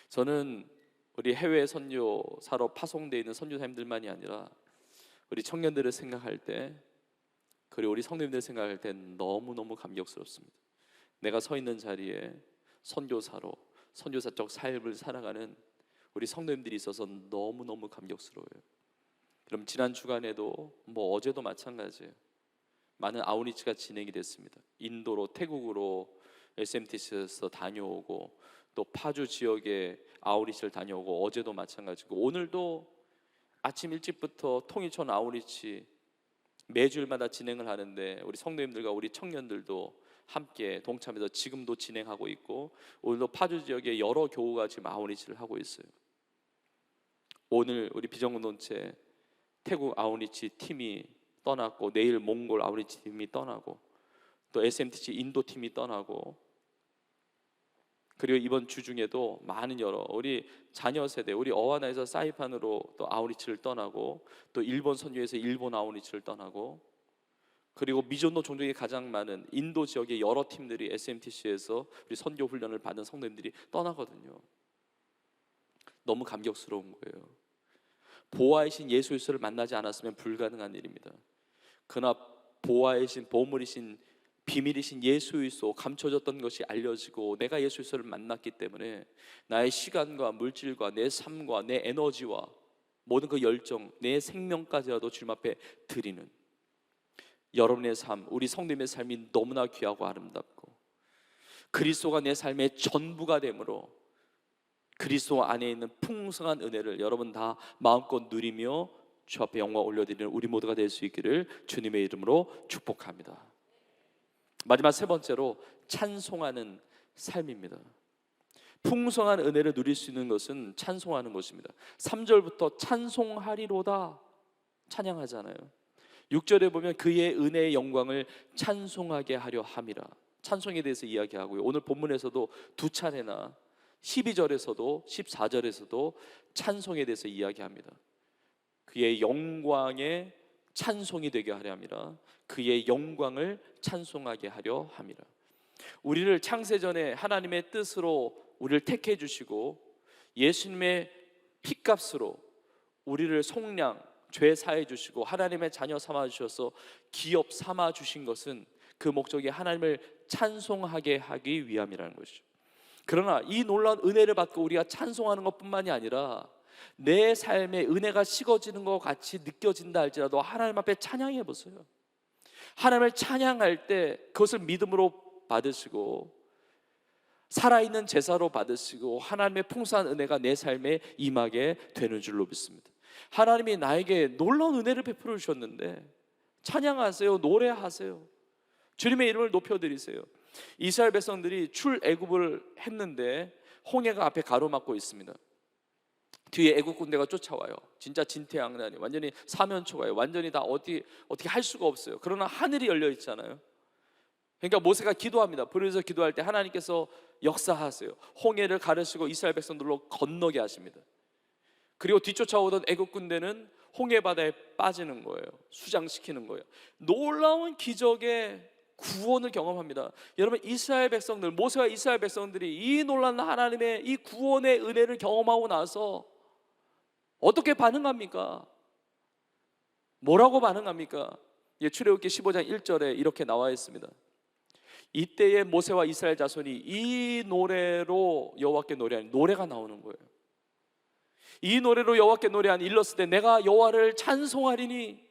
I: 저는 우리 해외 선교사로 파송되어 있는 선교사님들만이 아니라 우리 청년들을 생각할 때, 그리고 우리 성도님들을 생각할 때 너무너무 감격스럽습니다. 내가 서 있는 자리에 선교사로 선교사적 삶을 살아가는 우리 성도님들이 있어서 너무너무 감격스러워요. 그럼 지난 주간에도 어제도 마찬가지예요. 많은 아웃리치가 진행이 됐습니다. 인도로, 태국으로 SMTC에서 다녀오고, 또 파주 지역에 아웃리치를 다녀오고, 어제도 마찬가지고, 오늘도 아침 일찍부터 통일촌 아웃리치 매주일마다 진행을 하는데, 우리 성도님들과 우리 청년들도 함께 동참해서 지금도 진행하고 있고, 오늘도 파주 지역에 여러 교우가 지금 아웃리치를 하고 있어요. 오늘 우리 비전공동체 태국 아웃리치 팀이 떠났고, 내일 몽골 아웃리치 팀이 떠나고, 또 SMTC 인도 팀이 떠나고, 그리고 이번 주 중에도 많은 여러 우리 자녀 세대, 우리 어와나에서 사이판으로 또 아웃리치를 떠나고, 또 일본 선교에서 일본 아웃리치를 떠나고, 그리고 미존노 종족이 가장 많은 인도 지역의 여러 팀들이 SMTC에서 우리 선교 훈련을 받은 성도님들이 떠나거든요. 너무 감격스러운 거예요. 보화이신 예수 그리스도를 만나지 않았으면 불가능한 일입니다. 그러나 보화이신, 보물이신, 비밀이신 예수 그리스도, 감춰졌던 것이 알려지고 내가 예수 그리스도를 만났기 때문에 나의 시간과 물질과 내 삶과 내 에너지와 모든 그 열정, 내 생명까지라도 주님 앞에 드리는 여러분의 삶, 우리 성도님의 삶이 너무나 귀하고 아름답고, 그리스도가 내 삶의 전부가 되므로 그리스도 안에 있는 풍성한 은혜를 여러분 다 마음껏 누리며 주 앞에 영광 올려드리는 우리 모두가 될 수 있기를 주님의 이름으로 축복합니다. 마지막 세 번째로 찬송하는 삶입니다. 풍성한 은혜를 누릴 수 있는 것은 찬송하는 것입니다. 3절부터 찬송하리로다 찬양하잖아요. 6절에 보면 그의 은혜의 영광을 찬송하게 하려 함이라, 찬송에 대해서 이야기하고요. 오늘 본문에서도 두 차례나 12절에서도 14절에서도 찬송에 대해서 이야기합니다. 그의 영광에 찬송이 되게 하려 함이라, 그의 영광을 찬송하게 하려 함이라. 우리를 창세전에 하나님의 뜻으로 우리를 택해 주시고 예수님의 피값으로 우리를 속량, 죄 사해 주시고 하나님의 자녀 삼아 주셔서 기업 삼아 주신 것은 그 목적이 하나님을 찬송하게 하기 위함이라는 것이죠. 그러나 이 놀라운 은혜를 받고 우리가 찬송하는 것뿐만이 아니라 내 삶에 은혜가 식어지는 것 같이 느껴진다 할지라도 하나님 앞에 찬양해 보세요. 하나님을 찬양할 때 그것을 믿음으로 받으시고 살아있는 제사로 받으시고 하나님의 풍성한 은혜가 내 삶에 임하게 되는 줄로 믿습니다. 하나님이 나에게 놀라운 은혜를 베풀어 주셨는데 찬양하세요, 노래하세요, 주님의 이름을 높여드리세요. 이스라엘 백성들이 출애굽을 했는데 홍해가 앞에 가로막고 있습니다. 뒤에 애국 군대가 쫓아와요. 진짜 진퇴양난이, 완전히 사면초가요. 완전히 다 어떻게 할 수가 없어요. 그러나 하늘이 열려 있잖아요. 그러니까 모세가 기도합니다. 부르짖어 기도할 때 하나님께서 역사하세요. 홍해를 가르시고 이스라엘 백성들로 건너게 하십니다. 그리고 뒤쫓아오던 애국 군대는 홍해 바다에 빠지는 거예요. 수장시키는 거예요. 놀라운 기적의 구원을 경험합니다. 여러분, 이스라엘 백성들, 모세와 이스라엘 백성들이 이 놀라운 하나님의 이 구원의 은혜를 경험하고 나서 어떻게 반응합니까? 뭐라고 반응합니까? 출애굽기 15장 1절에 이렇게 나와 있습니다. 이때에 모세와 이스라엘 자손이 이 노래로 여호와께 노래하는 노래가 나오는 거예요. 이 노래로 여호와께 노래하니 일렀을 때 내가 여호와를 찬송하리니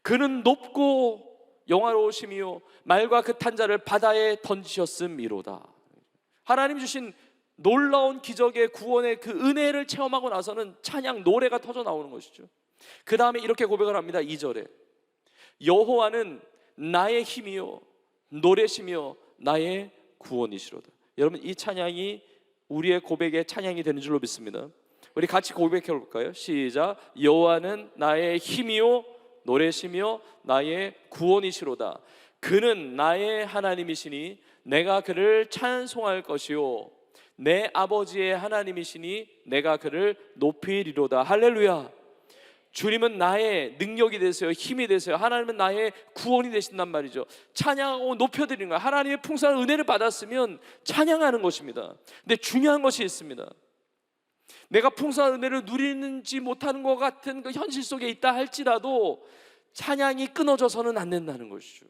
I: 그는 높고 영화로우심이요 말과 그 탄 자를 바다에 던지셨음이로다. 하나님 주신 놀라운 기적의 구원의 그 은혜를 체험하고 나서는 찬양 노래가 터져 나오는 것이죠. 그 다음에 이렇게 고백을 합니다. 2절에 여호와는 나의 힘이요 노래시며 나의 구원이시로다. 여러분, 이 찬양이 우리의 고백의 찬양이 되는 줄로 믿습니다. 우리 같이 고백해 볼까요? 시작. 여호와는 나의 힘이요 노래시며 나의 구원이시로다. 그는 나의 하나님이시니 내가 그를 찬송할 것이요 내 아버지의 하나님이시니 내가 그를 높이리로다. 할렐루야. 주님은 나의 능력이 되세요. 힘이 되세요. 하나님은 나의 구원이 되신단 말이죠. 찬양하고 높여드리는 거예요. 하나님의 풍성한 은혜를 받았으면 찬양하는 것입니다. 근데 중요한 것이 있습니다. 내가 풍성한 은혜를 누리는지 못하는 것 같은 그 현실 속에 있다 할지라도 찬양이 끊어져서는 안 된다는 것이죠.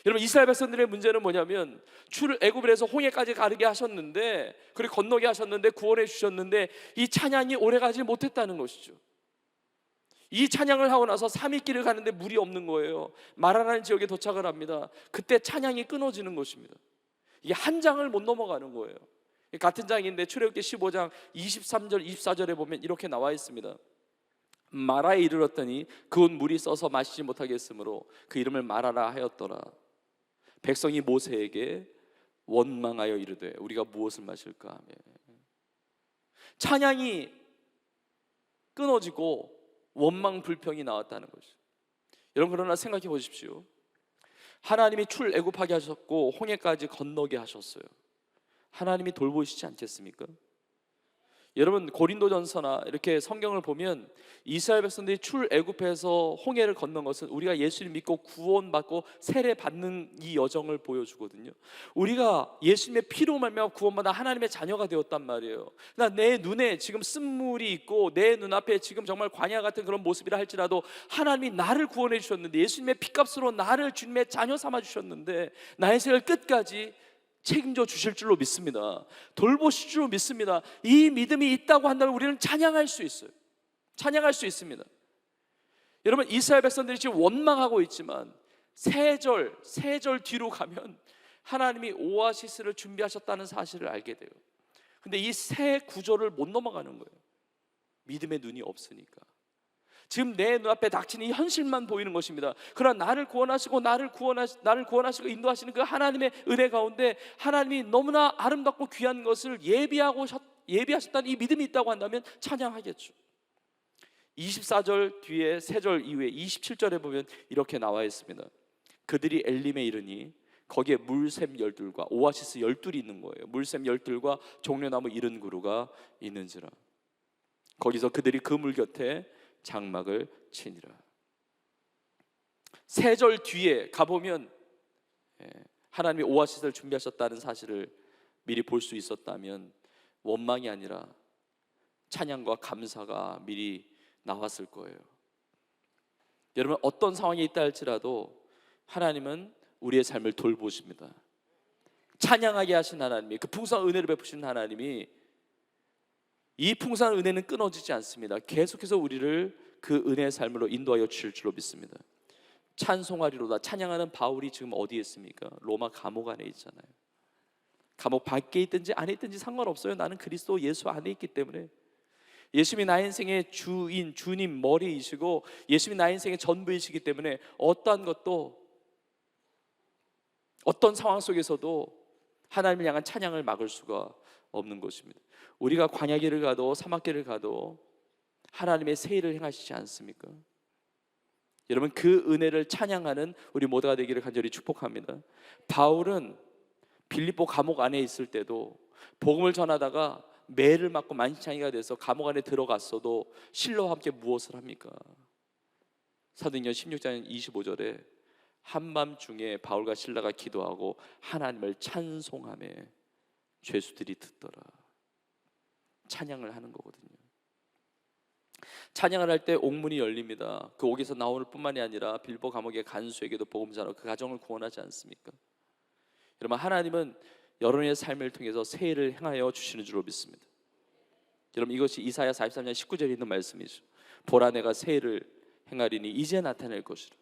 I: 여러분, 이스라엘 백성들의 문제는 뭐냐면 출애굽에서 홍해까지 가르게 하셨는데, 그리고 건너게 하셨는데, 구원해 주셨는데 이 찬양이 오래가지 못했다는 것이죠. 이 찬양을 하고 나서 3일 길을 가는데 물이 없는 거예요. 마라라는 지역에 도착을 합니다. 그때 찬양이 끊어지는 것입니다. 이게 한 장을 못 넘어가는 거예요. 같은 장인데 출애굽기 15장 23절 24절에 보면 이렇게 나와 있습니다. 마라에 이르렀더니 그곳 물이 써서 마시지 못하게 했으므로 그 이름을 마라라 하였더라. 백성이 모세에게 원망하여 이르되 우리가 무엇을 마실까 하며. 찬양이 끊어지고 원망 불평이 나왔다는 것이죠. 여러분, 그러나 생각해 보십시오. 하나님이 출애굽하게 하셨고 홍해까지 건너게 하셨어요. 하나님이 돌보시지 않겠습니까? 여러분, 고린도전서나 이렇게 성경을 보면 이스라엘 백성들이 출애굽해서 홍해를 건넌 것은 우리가 예수를 믿고 구원받고 세례받는 이 여정을 보여주거든요. 우리가 예수님의 피로 말미암아 구원받아 하나님의 자녀가 되었단 말이에요. 나 내 눈에 지금 쓴물이 있고 내 눈앞에 지금 정말 광야 같은 그런 모습이라 할지라도 하나님이 나를 구원해 주셨는데, 예수님의 피값으로 나를 주님의 자녀 삼아 주셨는데 나의 생을 끝까지 책임져 주실 줄로 믿습니다. 돌보실 줄로 믿습니다. 이 믿음이 있다고 한다면 우리는 찬양할 수 있어요. 찬양할 수 있습니다. 여러분, 이스라엘 백성들이 지금 원망하고 있지만 세 절 뒤로 가면 하나님이 오아시스를 준비하셨다는 사실을 알게 돼요. 근데 이 세 구절을 못 넘어가는 거예요. 믿음의 눈이 없으니까. 지금 내 눈앞에 닥치는 이 현실만 보이는 것입니다. 그러나 나를 구원하시고 나를 구원하시고 인도하시는 그 하나님의 은혜 가운데 하나님이 너무나 아름답고 귀한 것을 예비하셨다는 이 믿음이 있다고 한다면 찬양하겠죠. 24절 뒤에 3절 이후에 27절에 보면 이렇게 나와 있습니다. 그들이 엘림에 이르니 거기에 물샘 12과 오아시스 12이 있는 거예요. 물샘 12과 종려나무 70그루가 있는지라. 거기서 그들이 그 물 곁에 장막을 치니라. 3절 뒤에 가보면 하나님이 오아시스를 준비하셨다는 사실을 미리 볼 수 있었다면 원망이 아니라 찬양과 감사가 미리 나왔을 거예요. 여러분, 어떤 상황에 있다 할지라도 하나님은 우리의 삶을 돌보십니다. 찬양하게 하신 하나님이, 그 풍성한 은혜를 베푸신 하나님이, 이 풍성한 은혜는 끊어지지 않습니다. 계속해서 우리를 그 은혜의 삶으로 인도하여 주실 줄로 믿습니다. 찬송하리로다. 찬양하는 바울이 지금 어디에 있습니까? 로마 감옥 안에 있잖아요. 감옥 밖에 있든지 안에 있든지 상관없어요. 나는 그리스도 예수 안에 있기 때문에. 예수님이 나의 인생의 주인, 주님, 머리이시고 예수님이 나의 인생의 전부이시기 때문에 어떠한 것도, 어떤 상황 속에서도 하나님을 향한 찬양을 막을 수가 없는 것입니다. 우리가 광야길을 가도 사막길을 가도 하나님의 새 일을 행하시지 않습니까? 여러분, 그 은혜를 찬양하는 우리 모두가 되기를 간절히 축복합니다. 바울은 빌립보 감옥 안에 있을 때도 복음을 전하다가 매를 맞고 만신창이가 돼서 감옥 안에 들어갔어도 실로와 함께 무엇을 합니까? 사도행전 16장 25절에 한밤중에 바울과 실라가 기도하고 하나님을 찬송하며 죄수들이 듣더라. 찬양을 하는 거거든요. 찬양을 할 때 옥문이 열립니다. 그 옥에서 나오는 뿐만이 아니라 빌보 감옥의 간수에게도 복음 전하고 그 가정을 구원하지 않습니까? 여러분, 하나님은 여러분의 삶을 통해서 새 일을 행하여 주시는 줄로 믿습니다. 여러분, 이것이 이사야 43장 19절에 있는 말씀이죠. 보라, 내가 새 일을 행하리니 이제 나타낼 것이라.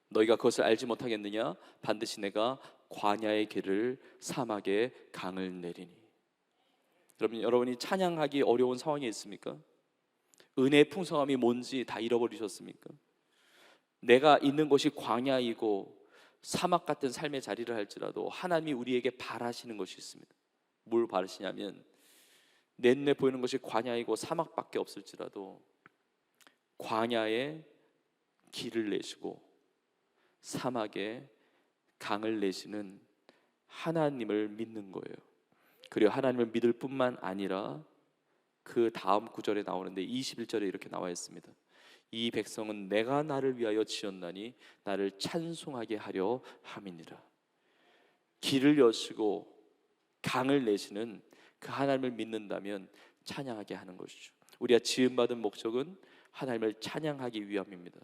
I: 너희가 그것을 알지 못하겠느냐? 반드시 내가 광야의 길을 사막의 강을 내리니. 여러분이 찬양하기 어려운 상황에 있습니까? 은혜의 풍성함이 뭔지 다 잃어버리셨습니까? 내가 있는 곳이 광야이고 사막 같은 삶의 자리를 할지라도 하나님이 우리에게 바라시는 것이 있습니다. 뭘 바라시냐면 내 눈에 보이는 것이 광야이고 사막밖에 없을지라도 광야에 길을 내시고 사막에 강을 내시는 하나님을 믿는 거예요. 그리고 하나님을 믿을 뿐만 아니라 그 다음 구절에 나오는데 21절에 이렇게 나와 있습니다. 이 백성은 내가 나를 위하여 지었나니 나를 찬송하게 하려 함이니라. 길을 여시고 강을 내시는 그 하나님을 믿는다면 찬양하게 하는 것이죠. 우리가 지음받은 목적은 하나님을 찬양하기 위함입니다.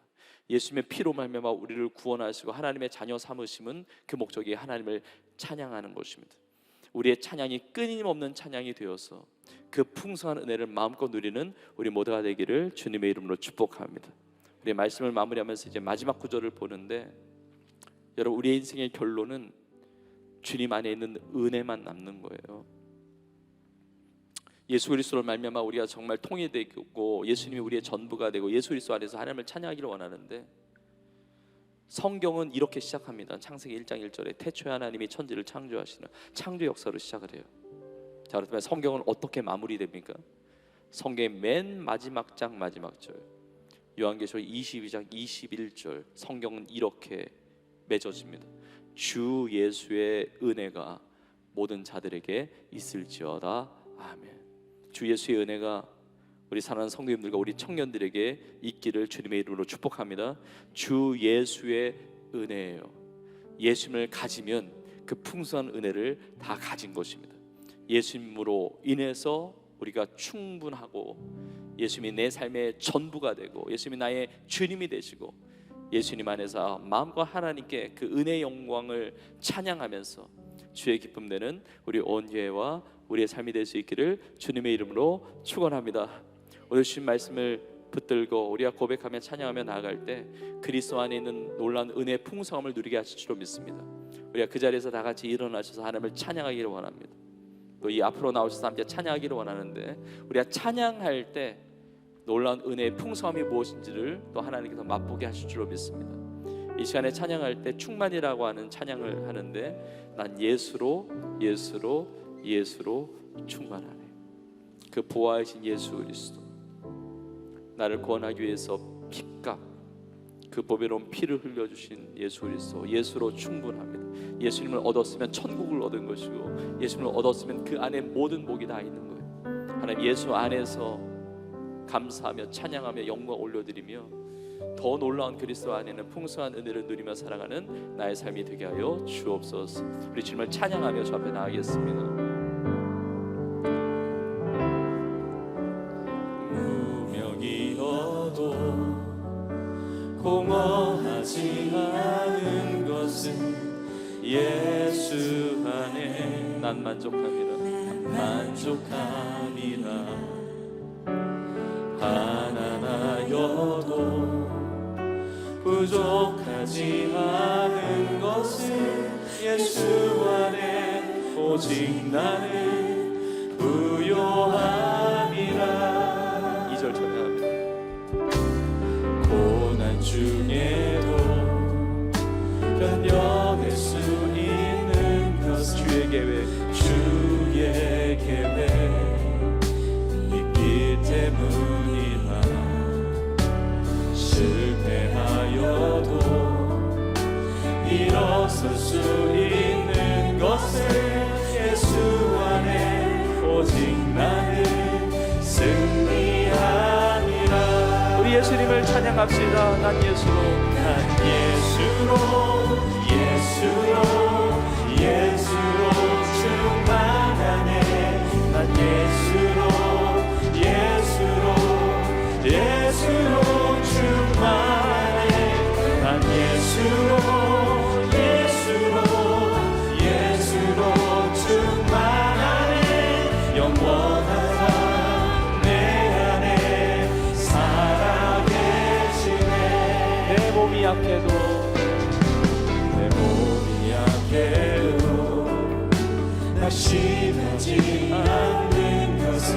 I: 예수님의 피로 말미암아 우리를 구원하시고 하나님의 자녀 삼으심은 그 목적이 하나님을 찬양하는 것입니다. 우리의 찬양이 끊임없는 찬양이 되어서 그 풍성한 은혜를 마음껏 누리는 우리 모두가 되기를 주님의 이름으로 축복합니다. 우리 말씀을 마무리하면서 이제 마지막 구절을 보는데, 여러분, 우리의 인생의 결론은 주님 안에 있는 은혜만 남는 거예요. 예수 그리스도로 말미암아 우리가 정말 통일되고 예수님이 우리의 전부가 되고 예수 그리스도 안에서 하나님을 찬양하기를 원하는데, 성경은 이렇게 시작합니다. 창세기 1장 1절에 태초에 하나님이 천지를 창조하시는 창조 역사로 시작을 해요. 자, 그렇다면 성경은 어떻게 마무리됩니까? 성경의 맨 마지막 장 마지막 절, 요한계시록 22장 21절, 성경은 이렇게 맺어집니다. 주 예수의 은혜가 모든 자들에게 있을지어다. 아멘. 주 예수의 은혜가 우리 사랑하는 성도님들과 우리 청년들에게 있기를 주님의 이름으로 축복합니다. 주 예수의 은혜예요. 예수님을 가지면 그 풍성한 은혜를 다 가진 것입니다. 예수님으로 인해서 우리가 충분하고, 예수님이 내 삶의 전부가 되고, 예수님이 나의 주님이 되시고, 예수님 안에서 마음과 하나님께 그 은혜의 영광을 찬양하면서 주의 기쁨 되는 우리 온 교회와 우리의 삶이 될 수 있기를 주님의 이름으로 축원합니다. 오늘 주신 말씀을 붙들고 우리가 고백하며 찬양하며 나아갈 때 그리스도 안에 있는 놀라운 은혜의 풍성함을 누리게 하실 줄로 믿습니다. 우리가 그 자리에서 다 같이 일어나셔서 하나님을 찬양하기를 원합니다. 또 이 앞으로 나오셔서 함께 찬양하기를 원하는데, 우리가 찬양할 때 놀라운 은혜의 풍성함이 무엇인지를 또 하나님께서 맛보게 하실 줄로 믿습니다. 이 시간에 찬양할 때 충만이라고 하는 찬양을 하는데, 난 예수로 충만하네. 그 보화이신 예수 그리스도, 나를 구원하기 위해서 피값, 그 보배로운 피를 흘려주신 예수 그리스도, 예수로 충분합니다. 예수님을 얻었으면 천국을 얻은 것이고, 예수님을 얻었으면 그 안에 모든 복이 다 있는 거예요. 하나님, 예수 안에서 감사하며 찬양하며 영광 올려드리며 더 놀라운 그리스도 안에는 풍성한 은혜를 누리며 살아가는 나의 삶이 되게 하여 주옵소서. 우리 주님을 찬양하며 주 앞에 나가겠습니다.
B: 무명이어도 공허하지 않은 것은 예수 안에
I: 난 만족합니다.
B: 만족함이라. 가난하여도 부족하지 않은 것은 예수 안에 오직 나는 부요함이라.
I: 2절 전해합니다.
B: 고난 중에도 견뎌낼 수 있는 것은
I: 주의 계획
B: 있기 때문이라. 실패하여도 일어설 수 있는 것은 예수 안에 오직 나는 승리하리라.
I: 우리 예수님을 찬양합시다. 난 예수로
B: 충만하네. 난 예수로 충만해. 난 예수로 충만하네. 영원한 내 안에 살아계시네.
I: 내 몸이 약해도
B: 낙심하지 않는 것은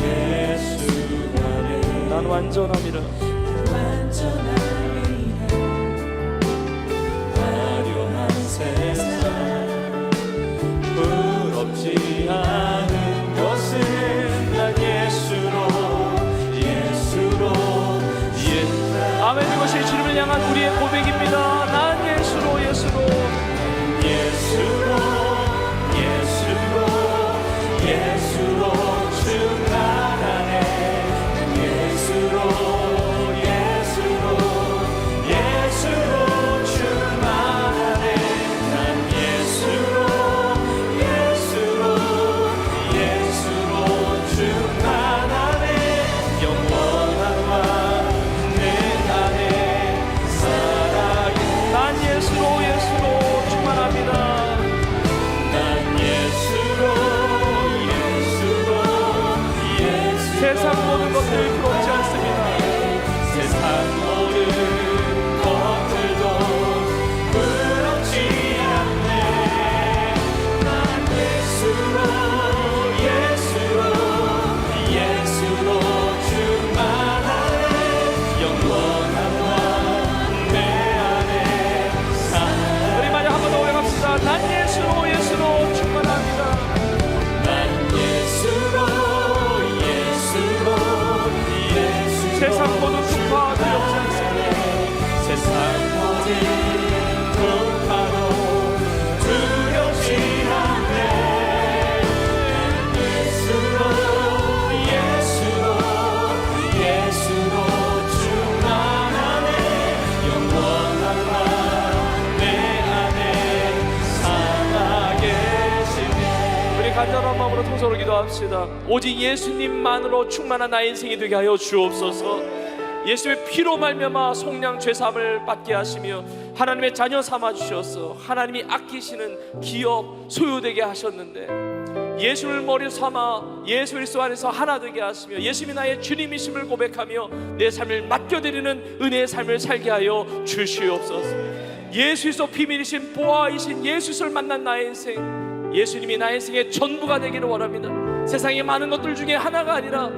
B: 예수 안에
I: 난 완전함이라.
B: 화려한 세상 부럽지 않은 것은 난 예수로
I: 아멘. 이것이 주님을 향한 우리의 고백입니다. 난 예수로
B: 충만하네. 예수로 충만하네. 난 예수로 충만하네.
I: 세상 모든 것들이 부럽지 않습니다.
B: 세상 모든 것들도 부럽지 않네. 난 예수로 충만하네. 영원한 내 안에 사.
I: 우리 마냥 한번 더 올라갑시다. 난 예수로 충만합니다.
B: 난 예수로
I: 세상 모든 풍파 두렵지 않습니다.
B: 세상 모든 풍파도 두렵지 않네. 예수로 충만하네. 영원한 내 안에 살아계시네.
I: 우리 간절한 마음으로 통성으로 기도합시다. 오직 예수님만으로 충만한 나의 인생이 되게 하여 주옵소서. 예수의 피로 말미암아 속량 죄사함을 받게 하시며 하나님의 자녀 삼아 주셔서 하나님이 아끼시는 기업 소유되게 하셨는데 예수를 머리 삼아 예수 그리스도 안에서 하나 되게 하시며 예수님이 나의 주님이심을 고백하며 내 삶을 맡겨드리는 은혜의 삶을 살게 하여 주시옵소서. 예수에서 비밀이신 보아이신 예수를 만난 나의 인생, 예수님이 나의 인생의 전부가 되기를 원합니다. 세상의 많은 것들 중에 하나가 아니라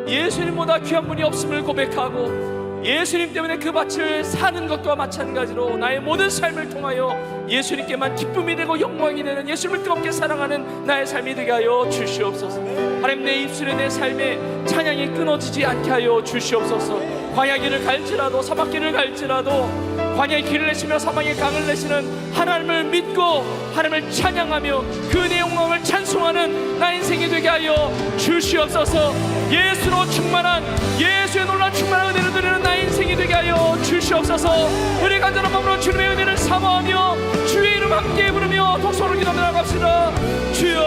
I: 예수님보다 귀한 분이 없음을 고백하고 예수님 때문에 그 밭을 사는 것과 마찬가지로 나의 모든 삶을 통하여 예수님께만 기쁨이 되고 영광이 되는 예수님을 뜨겁게 사랑하는 나의 삶이 되게 하여 주시옵소서. 하나님, 내 입술에 내 삶에 찬양이 끊어지지 않게 하여 주시옵소서. 광야길을 갈지라도 사막길을 갈지라도 광야의 길을 내시며 사막의 강을 내시는 하나님을 믿고 하나님을 찬양하며 그 은혜의 영광을 찬송하는 나의 인생이 되게 하여 주시옵소서. 예수로 충만한 예수의 놀라운 충만한 은혜를 드리는 나의 인생이 되게 하여 주시옵소서. 우리 간절한 마음으로 주님의 은혜를 사모하며 주의 이름 함께 부르며 독서로 기도 나아갑시다. 주여,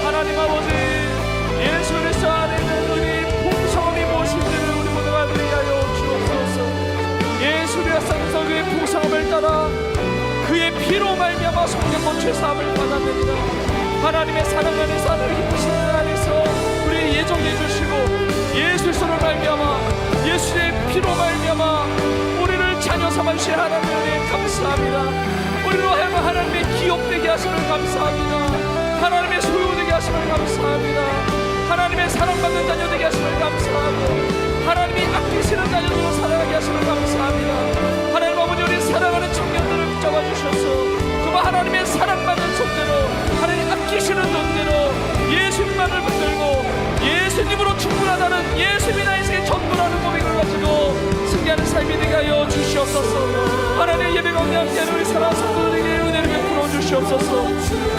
I: 하나님 아버지, 예수 그리스도 안에 있는 우리 풍성함이 무엇인지를 우리 모두가 누리게 하여 주옵소서. 예수 그리스도께서 그의 풍성함을 따라 그의 피로 말미암아 성령과 죄사함을 받았느니라. 하나님의 사랑 안에서 하나님 기쁘신 안에서 우리 예정해 주시고 예수 그리스도를 말미암아 예수의 피로 말미암아 우리를 자녀 삼아 주신 하나님의 은혜 감사합니다. 우리로 하여금 하나님의 기업되게 하심을 감사합니다. 하나님의 소유되게 하심을 감사합니다. 하나님의 사랑받는 자녀 되게 하심을 감사하고 하나님이 아끼시는 자녀들로 살아가게 하심을 감사합니다. 하나님 아버지, 우리 사랑하는 청년들을 붙잡아 주셔서 그와 하나님의 사랑받는 존재로 하나님 아끼시는 존재로 예수님만을 붙들고 예수님으로 충분하다는 예수님이 나의 인생의 전부라는 고백을 가지고 승리하는 삶이 되게 하여 주시옵소서. 하나님의 예배 가운데 함께하는 우리 사랑하는 성도들에게 은혜를 베풀어 주시옵소서.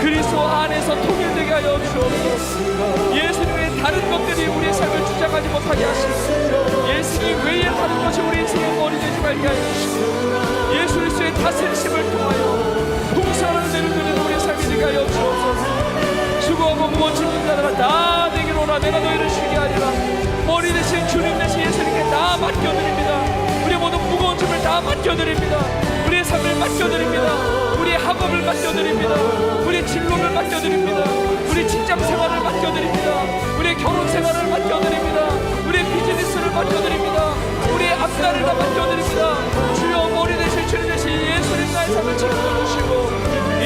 I: 그리스도 안에서 통일되게 하여 주옵소서. 예수님의 다른 것들이 우리의 삶을 주장하지 못하게 하시고 예수님 외에 다른 것이 우리 인생의 머리 되지 말게 하여 주시고 예수 그리스도의 다스리심을 통하여 동서를 내려드리는 우리의 삶이 되게 하여 주옵소서. 수고하고 무거운 짐진 자들아 다 내게로 오라. 내가 너희를 쉬게 하리라. 머리 대신 주님 대신 예수님께 다 맡겨드립니다. 우리의 모든 무거운 짐을 다 맡겨드립니다. 우리의 삶을 맡겨드립니다. 우리의 학업을 맡겨드립니다. 우리의 진로를 맡겨드립니다. 우리 직장 생활을 맡겨드립니다. 우리의 결혼 생활을 맡겨드립니다. 우리의 비즈니스를 맡겨드립니다. 우리의 앞날을 다 맡겨드립니다. 주여, 머리 대신 주님 대신 예수님 나의 삶을 책임져 주시고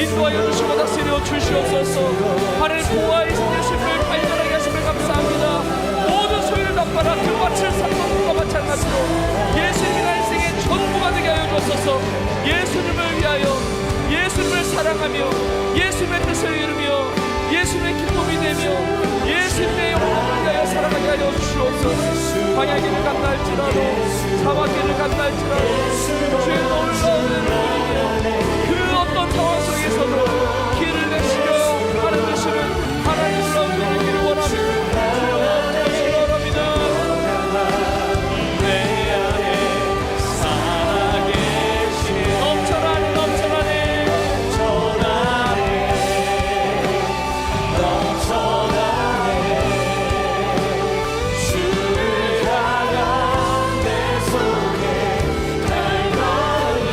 I: 인도하여 주시고 다스려 주시옵소서. 하늘 보아이신 예수님을 발견하게 하심을 감사합니다. 모든 소유를 다 팔아 그 밭을 산 것과 마찬가지로 예수님이 나의 인생의 전부가 되게 하여 주옵소서. 예수님을 위하여 예수님을 사랑하며 예수님의 뜻을 이루며 예수님의 기쁨이 되며 예수님의 영광을 위하여 살아가게 하여 주시옵소서. 광야길을 간다 할지라도 사막길을 간다 할지라도 주의 놀라운 은혜를 그 어떤 상황 속에서도 길을 내시며 하늘 되시는 하나님의 놀라운 은혜를 기를 원합니다. 주여, 주시기 원합니다.
B: 내 안에 살아계시네.
I: 넘쳐나네 넘쳐나네
B: 주를 향한 내 속에 날 많이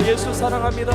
I: 예수 사랑합니다.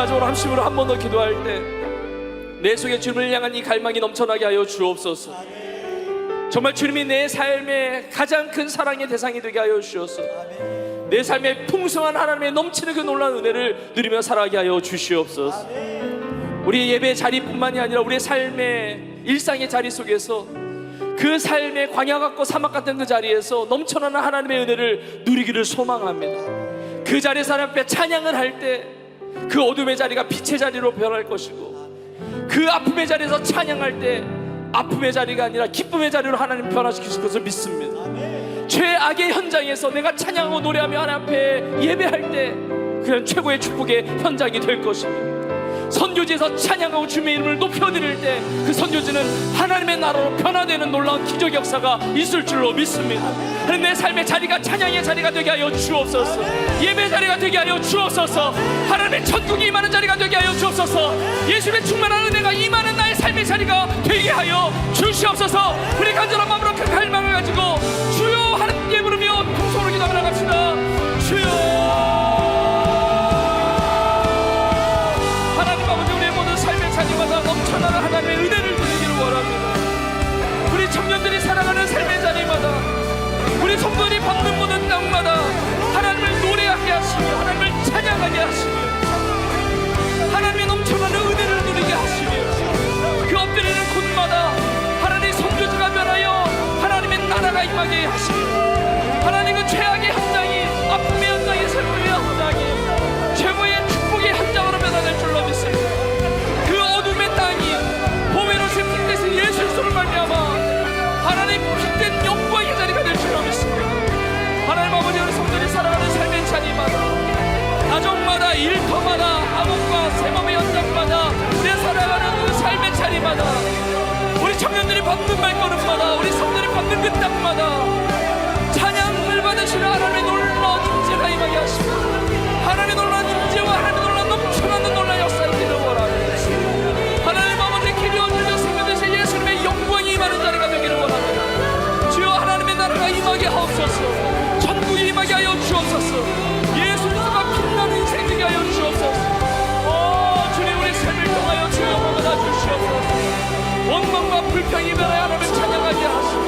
I: 마지막으로 함심으로 한 번 더 기도할 때 내 속에 주님을 향한 이 갈망이 넘쳐나게 하여 주옵소서. 정말 주님이 내 삶의 가장 큰 사랑의 대상이 되게 하여 주옵소서. 내 삶의 풍성한 하나님의 넘치는 그 놀라운 은혜를 누리며 살아가게 하여 주시옵소서. 우리의 예배 자리뿐만이 아니라 우리의 삶의 일상의 자리 속에서 그 삶의 광야 같고 사막 같은 그 자리에서 넘쳐나는 하나님의 은혜를 누리기를 소망합니다. 그 자리에서 하나님 앞에 찬양을 할 때 그 어둠의 자리가 빛의 자리로 변할 것이고, 그 아픔의 자리에서 찬양할 때 아픔의 자리가 아니라 기쁨의 자리로 하나님 변화시키실 것을 믿습니다. 죄악의 현장에서 내가 찬양하고 노래하며 하나님 앞에 예배할 때 그냥 최고의 축복의 현장이 될 것입니다. 선교지에서 찬양하고 주님의 이름을 높여드릴 때 그 선교지는 하나님의 나라로 변화되는 놀라운 기적 역사가 있을 줄로 믿습니다. 하나님, 내 삶의 자리가 찬양의 자리가 되게 하여 주옵소서. 예배 자리가 되게 하여 주옵소서. 하나님의 천국이 임하는 자리가 되게 하여 주옵소서. 예수님의 충만한 은혜가 임하는 나의 삶의 자리가 되게 하여 주시옵소서. 우리 간절한 마음으로 그 갈망을 가지고 주여 하나님께 부르며 통성으로 기도하며 나갑시다. 주여, 자리마다 넘쳐나는 하나님의 은혜를 누리기를 원합니다. 우리 청년들이 살아가는 삶의 자리마다, 우리 성도들이 밟는 모든 땅마다 하나님을 노래하게 하시며 하나님을 찬양하게 하시며 하나님의 넘쳐나는 은혜를 누리게 하시며 그 엎드리는 곳마다 하나님의 선교지가 변하여 하나님의 나라가 임하게 하시며 하나님은 죄악의 현장이, 아픔의 현장이, 슬픔의 현장이 최고의 축복의 현장으로 변화될 줄로 믿습니다. 예수를 말미암아 하나님 빛된 영광의 자리가 될 줄로 믿습니다. 하나님 아버지, 우리 성도들이 살아가는 삶의 자리마다, 가정마다, 일터마다, 암흑과 세범의 현장마다, 우리 살아가는 그 삶의 자리마다, 우리 청년들이 밟는 발걸음마다, 우리 성도들이 밟는 그 땅마다 찬양을 받으시는 하나님의 놀라운 임재가 임하게 하십니다. 하나님의 놀라운 임재와 하나님의 놀라운 넘쳐나는 놀라운 역사 있기를 원합니다. 하나님 아버지, 기도하시며 생명되신 예수님의 영광이 임하는 자리가 되기를 원합니다. 주여, 하나님의 나라가 임하게 하옵소서. 천국이 임하게 하여 주옵소서. 예수 그리스도가 빛나는 인생 되게 하여 주옵소서. 주님, 우리 삶을 통하여 주여 먹어다 주시옵소서. 원망과 불평이 변하여 하나님을 찬양하게 하시고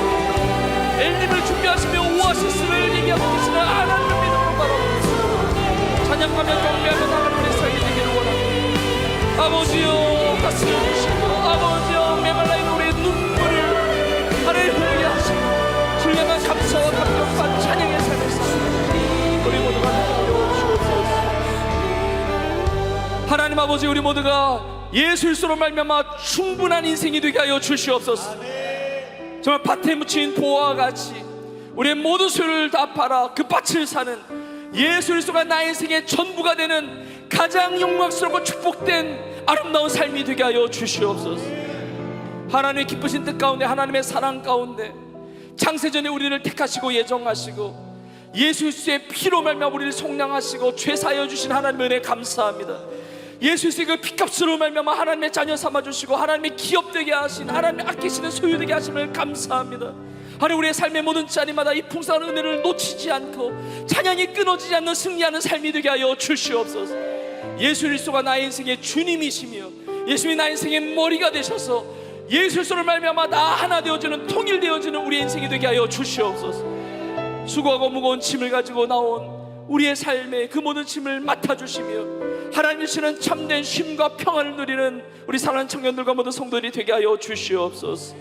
I: 엘림을 준비하시며 오아시스를 얘기하고 계시는 하나님을 믿음으로 바라보겠습니다. 찬양하며 경배하며 하나님의 삶이 되기를 원합니다. 아버지여, 가슴을 주시고, 아버지여, 메말라 있는 우리의 눈물을 하나님 흐르게 하시고 주를 향한 감사와 감격과 찬양의 삶을 사는 우리 모두가 하나님 주옵소서. 하나님 아버지, 우리 모두가 예수 그리스도로 말미암아 충분한 인생이 되게 하여 주시옵소서. 정말 밭에 묻힌 보화와 같이 우리의 모든 소유를 다 팔아 그 밭을 사는 예수 그리스도가 나의 인생의 전부가 되는 가장 영광스럽고 축복된 아름다운 삶이 되게 하여 주시옵소서. 하나님의 기쁘신 뜻 가운데, 하나님의 사랑 가운데 창세전에 우리를 택하시고 예정하시고 예수 그리스도의 피로 말미암아 우리를 속량하시고 죄 사하여 주신 하나님의 은혜 감사합니다. 예수 그리스도의 그 피값으로 말미암아 하나님의 자녀 삼아주시고 하나님의 기업되게 하신, 하나님의 아끼시는 소유되게 하심을 감사합니다. 하나님, 우리의 삶의 모든 자리마다 이 풍성한 은혜를 놓치지 않고 찬양이 끊어지지 않는 승리하는 삶이 되게 하여 주시옵소서. 예수 그리스도가 나의 인생의 주님이시며 예수님이 나의 인생의 머리가 되셔서 예수 그리스도를 말미암아 나 하나 되어지는, 통일되어지는 우리의 인생이 되게 하여 주시옵소서. 수고하고 무거운 짐을 가지고 나온 우리의 삶의 그 모든 짐을 맡아주시며 하나님 주시는 참된 쉼과 평안을 누리는 우리 사랑하는 청년들과 모든 성도들이 되게 하여 주시옵소서.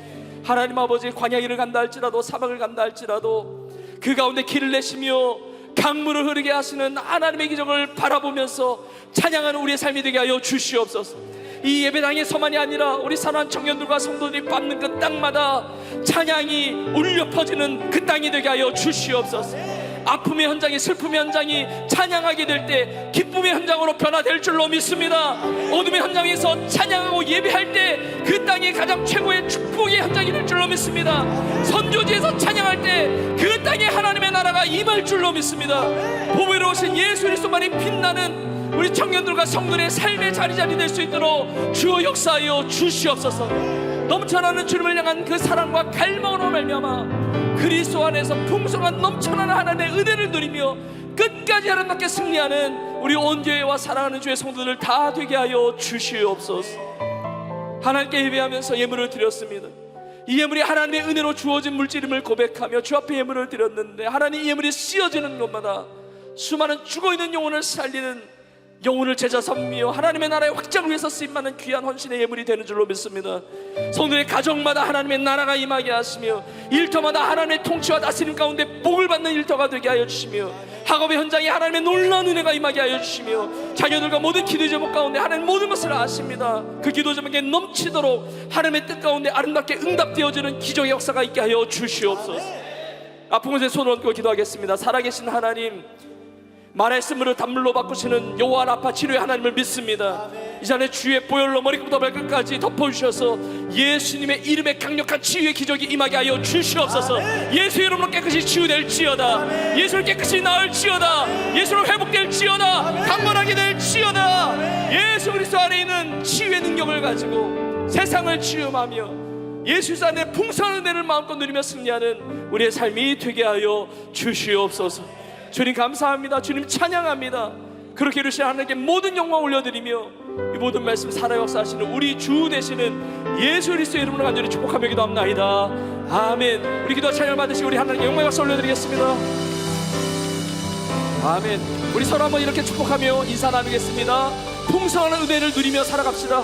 I: 하나님 아버지, 광야길을 간다 할지라도 사막을 간다 할지라도 그 가운데 길을 내시며 강물을 흐르게 하시는 하나님의 기적을 바라보면서 찬양하는 우리의 삶이 되게 하여 주시옵소서. 이 예배당에서만이 아니라 우리 사랑하는 청년들과 성도들이 밟는 그 땅마다 찬양이 울려 퍼지는 그 땅이 되게 하여 주시옵소서. 아픔의 현장이, 슬픔의 현장이 찬양하게 될 때 기쁨의 현장으로 변화될 줄로 믿습니다. 어둠의 현장에서 찬양하고 예배할 때 그 땅이 가장 최고의 축복의 현장이 될 줄로 믿습니다. 선교지에서 찬양할 때 그 땅에 하나님의 나라가 임할 줄로 믿습니다. 보배로 오신 예수 그리스도만이 빛나는 우리 청년들과 성도의 삶의 자리 될 수 있도록 주여 역사하여 주시옵소서. 넘쳐나는 주님을 향한 그 사랑과 갈망으로 말미암아 그리스도 안에서 풍성한 넘쳐나는 하나님의 은혜를 누리며 끝까지 아름답게 승리하는 우리 온 교회와 사랑하는 주의 성도들 다 되게 하여 주시옵소서. 하나님께 예배하면서 예물을 드렸습니다. 이 예물이 하나님의 은혜로 주어진 물질임을 고백하며 주 앞에 예물을 드렸는데, 하나님 이 예물이 씌어지는 것마다 수많은 죽어있는 영혼을 살리는, 영혼을 제자 삼으며 하나님의 나라의 확장을 위해서 쓰임받는 귀한 헌신의 예물이 되는 줄로 믿습니다. 성도의 가정마다 하나님의 나라가 임하게 하시며 일터마다 하나님의 통치와 다스림 가운데 복을 받는 일터가 되게 하여 주시며 학업의 현장에 하나님의 놀라운 은혜가 임하게 하여 주시며 자녀들과 모든 기도 제목 가운데 하나님 모든 것을 아십니다. 그 기도 제목에 넘치도록 하나님의 뜻 가운데 아름답게 응답되어지는 기적의 역사가 있게 하여 주시옵소서. 아픈 곳에 손을 얹고 기도하겠습니다. 살아계신 하나님, 말씀으로 단물로 바꾸시는 여호와 라파 치료의 하나님을 믿습니다. 이 자네 주의 보혈로 머리부터 발끝까지 덮어주셔서 예수님의 이름에 강력한 치유의 기적이 임하게 하여 주시옵소서. 예수 이름으로 깨끗이 치유될지어다. 예수를 깨끗이 나을지어다. 예수로 회복될지어다. 강건하게 될지어다. 예수 그리스도 안에 있는 치유의 능력을 가지고 세상을 치유하며 예수 안에 풍성한 은혜를 마음껏 누리며 승리하는 우리의 삶이 되게 하여 주시옵소서. 주님 감사합니다. 주님 찬양합니다. 그렇게 이루신 하나님께 모든 영광 올려드리며 이 모든 말씀 살아 역사하시는 우리 주 되시는 예수 그리스도의 이름으로 간절히 축복하며 기도합나이다. 아멘. 우리 기도와 찬양을 받으시고 우리 하나님께 영광 박수 올려드리겠습니다. 아멘. 우리 서로 한번 이렇게 축복하며 인사 나누겠습니다. 풍성한 은혜를 누리며 살아갑시다.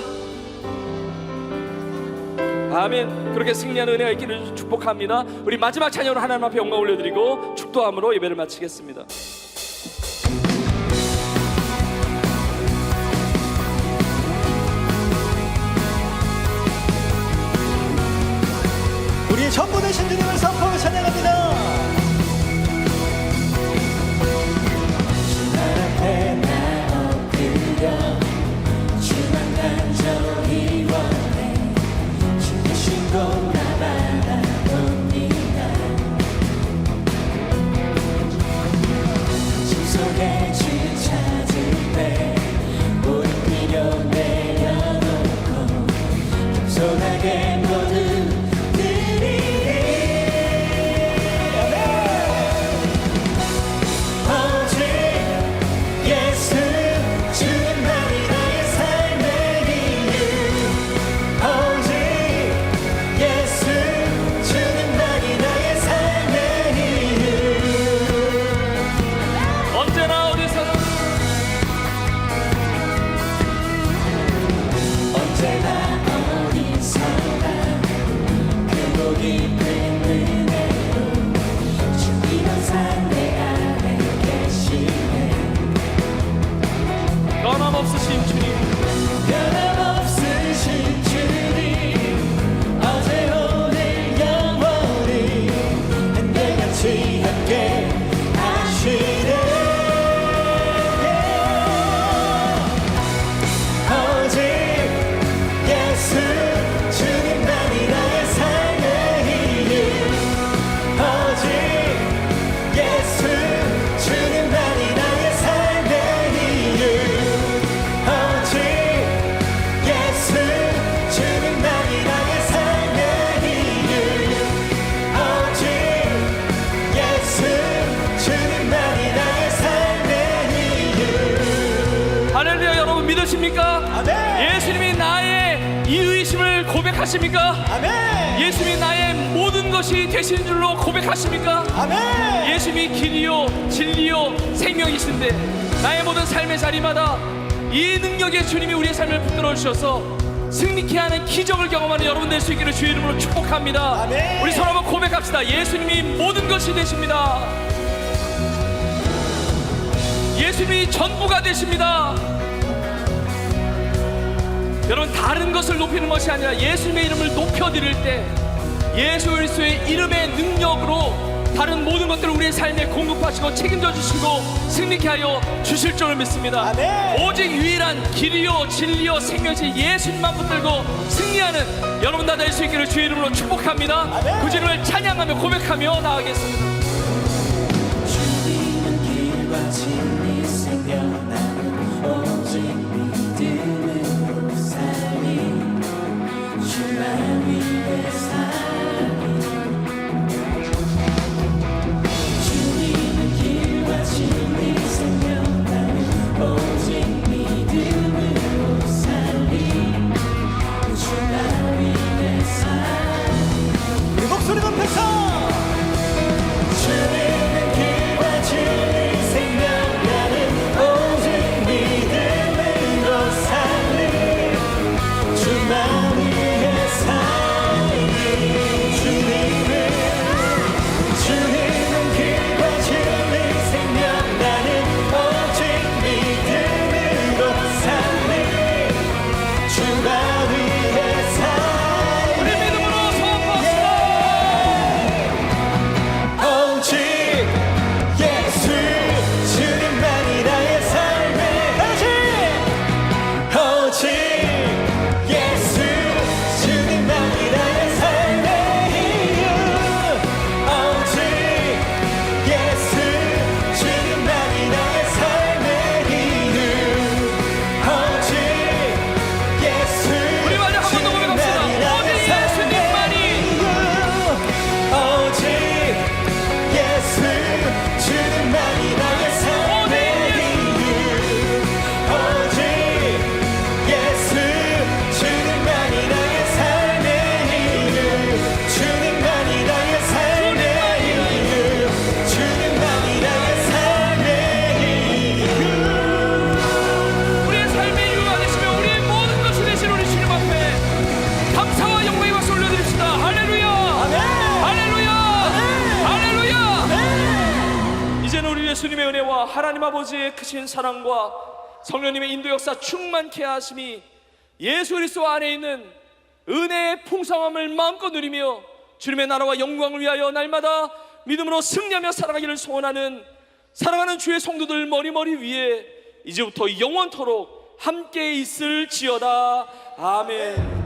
I: 아멘. 그렇게 승리하는 은혜가 있기를 축복합니다. 우리 마지막 찬양으로 하나님 앞에 영광 올려드리고 축도함으로 예배를 마치겠습니다.
B: 우리의 전부 되신 주님을 선포하며 찬양합니다. 주 앞에 나 엎드려 주만 간절히 원해. 주 계신 곳 나 바라봅니다. 짐 속에 주 찾을 때 모든 필요 내려놓고 겸손하게 모든 드리리.
I: 믿으십니까?
A: 아멘.
I: 예수님이 나의 이 의심을 고백하십니까?
A: 아멘.
I: 예수님이 나의 모든 것이 되신 줄로 고백하십니까?
A: 아멘.
I: 예수님이 길이요 진리요 생명이신데 나의 모든 삶의 자리마다 이 능력의 주님이 우리의 삶을 붙들어 주셔서 승리케 하는 기적을 경험하는 여러분 될 수 있기를 주의 이름으로 축복합니다.
A: 아멘.
I: 우리 서로 한번 고백합시다. 예수님이 모든 것이 되십니다. 예수님이 전부가 되십니다. 여러분, 다른 것을 높이는 것이 아니라 예수님의 이름을 높여드릴 때 예수 그리스도의 이름의 능력으로 다른 모든 것들을 우리의 삶에 공급하시고 책임져 주시고 승리케 하여 주실 줄을 믿습니다.
A: 아멘.
I: 오직 유일한 길이요 진리요 생명이신 예수님만 붙들고 승리하는 여러분 다 될 수 있기를 주의 이름으로 축복합니다.
A: 아멘.
I: 그 이름을 찬양하며 고백하며 나아가겠습니다.
B: 주님은 길과 진리 생명 나는 오직 믿음으로 살리 주만 위해 살리 주님은 길과 진리 생명 나는 오직 믿음으로 살리 주만 위해 살리
A: 우리 목소리 높여서
B: 주님은 길과 진리 생명 나는 오직 믿음으로 살리 주만 위해 살리 주님은 길과 진리 생명 나는 오직 믿음으로 살리 주만 위해 살리
I: 우리 믿음으로 선포합시다.
B: 오직 예수 주님만이 나의 삶의 오직 예수 주님만이 나의 삶의 이유 오직 예수 주님만이 나의 삶의 이유 오직 예수
I: 우리 마저 한 번 더 고백합시다. 오직 예수님만이
B: 오직 예수 주님만이 나의 삶의 이유 오직 예수 주님만이 나의 삶의 이유 주님만이 나의 삶의 이유 주님만이 나의 삶의 이유
I: 우리의 삶의 이유가 되시며 우리의 모든 것이 되신 우리 주님 앞에 감사와 영광의 박수 올려드립시다. 할렐루야. 할렐루야. 할렐루야. 이제는 우리 예수님의 은혜와 하나님 아버지의 크신 사랑과 성령님의 인도 역사 충만케 하심이 예수 그리스도 안에 있는 은혜의 풍성함을 마음껏 누리며 주님의 나라와 영광을 위하여 날마다 믿음으로 승리하며 살아가기를 소원하는 사랑하는 주의 성도들 머리머리 위에 이제부터 영원토록 함께 있을지어다. 아멘.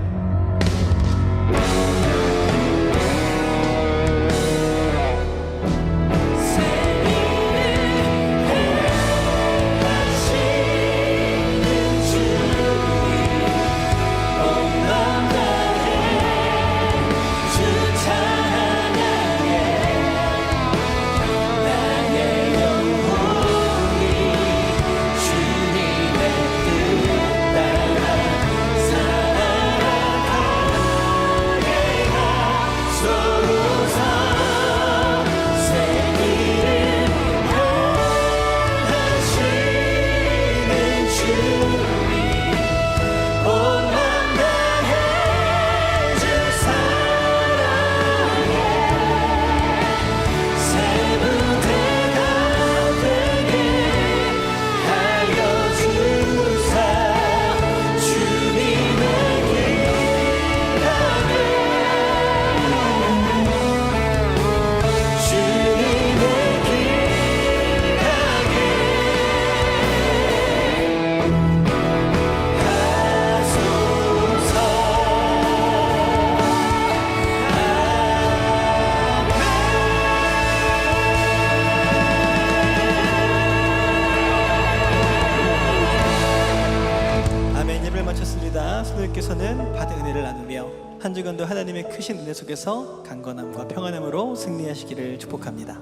A: 성도님께서는 받은 은혜를 나누며 한 주간도 하나님의 크신 은혜 속에서 강건함과 평안함으로 승리하시기를 축복합니다.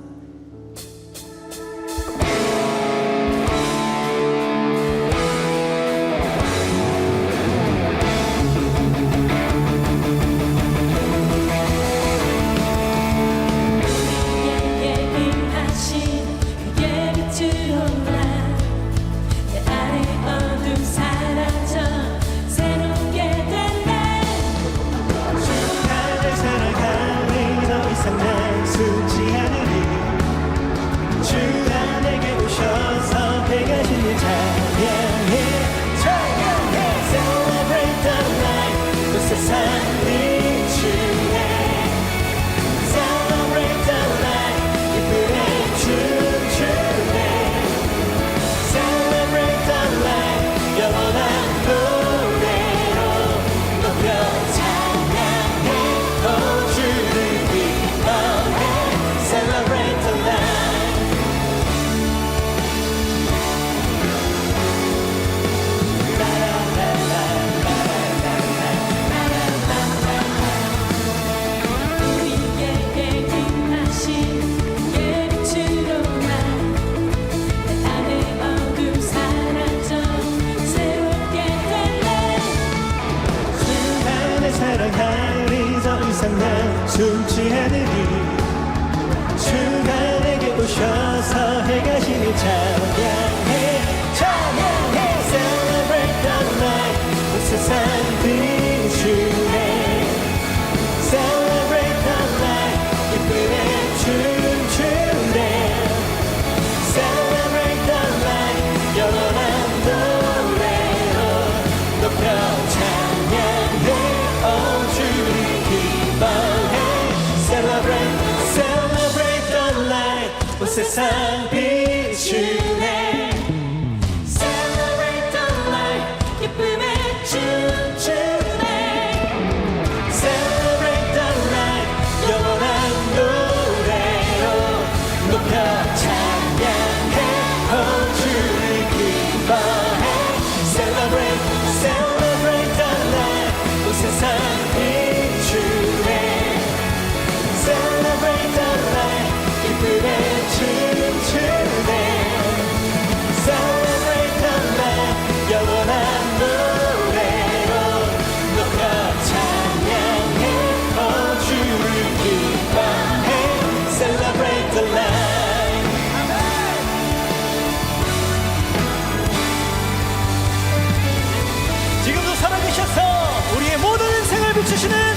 A: 세상 비추네
B: Celebrate the light 기쁨에 춤추네
A: Celebrate the light 영원한 노래로 높여 찬양해 주를 기뻐해 Celebrate Celebrate the light 온 세상 비추네 Celebrate the light 기쁨에 춤추네 Celebrate the light 영원한 노래로 높여 찬양해 주를 기뻐해 Celebrate the light 지금도 살아계셔서 우리의 모든 인생을 비추시는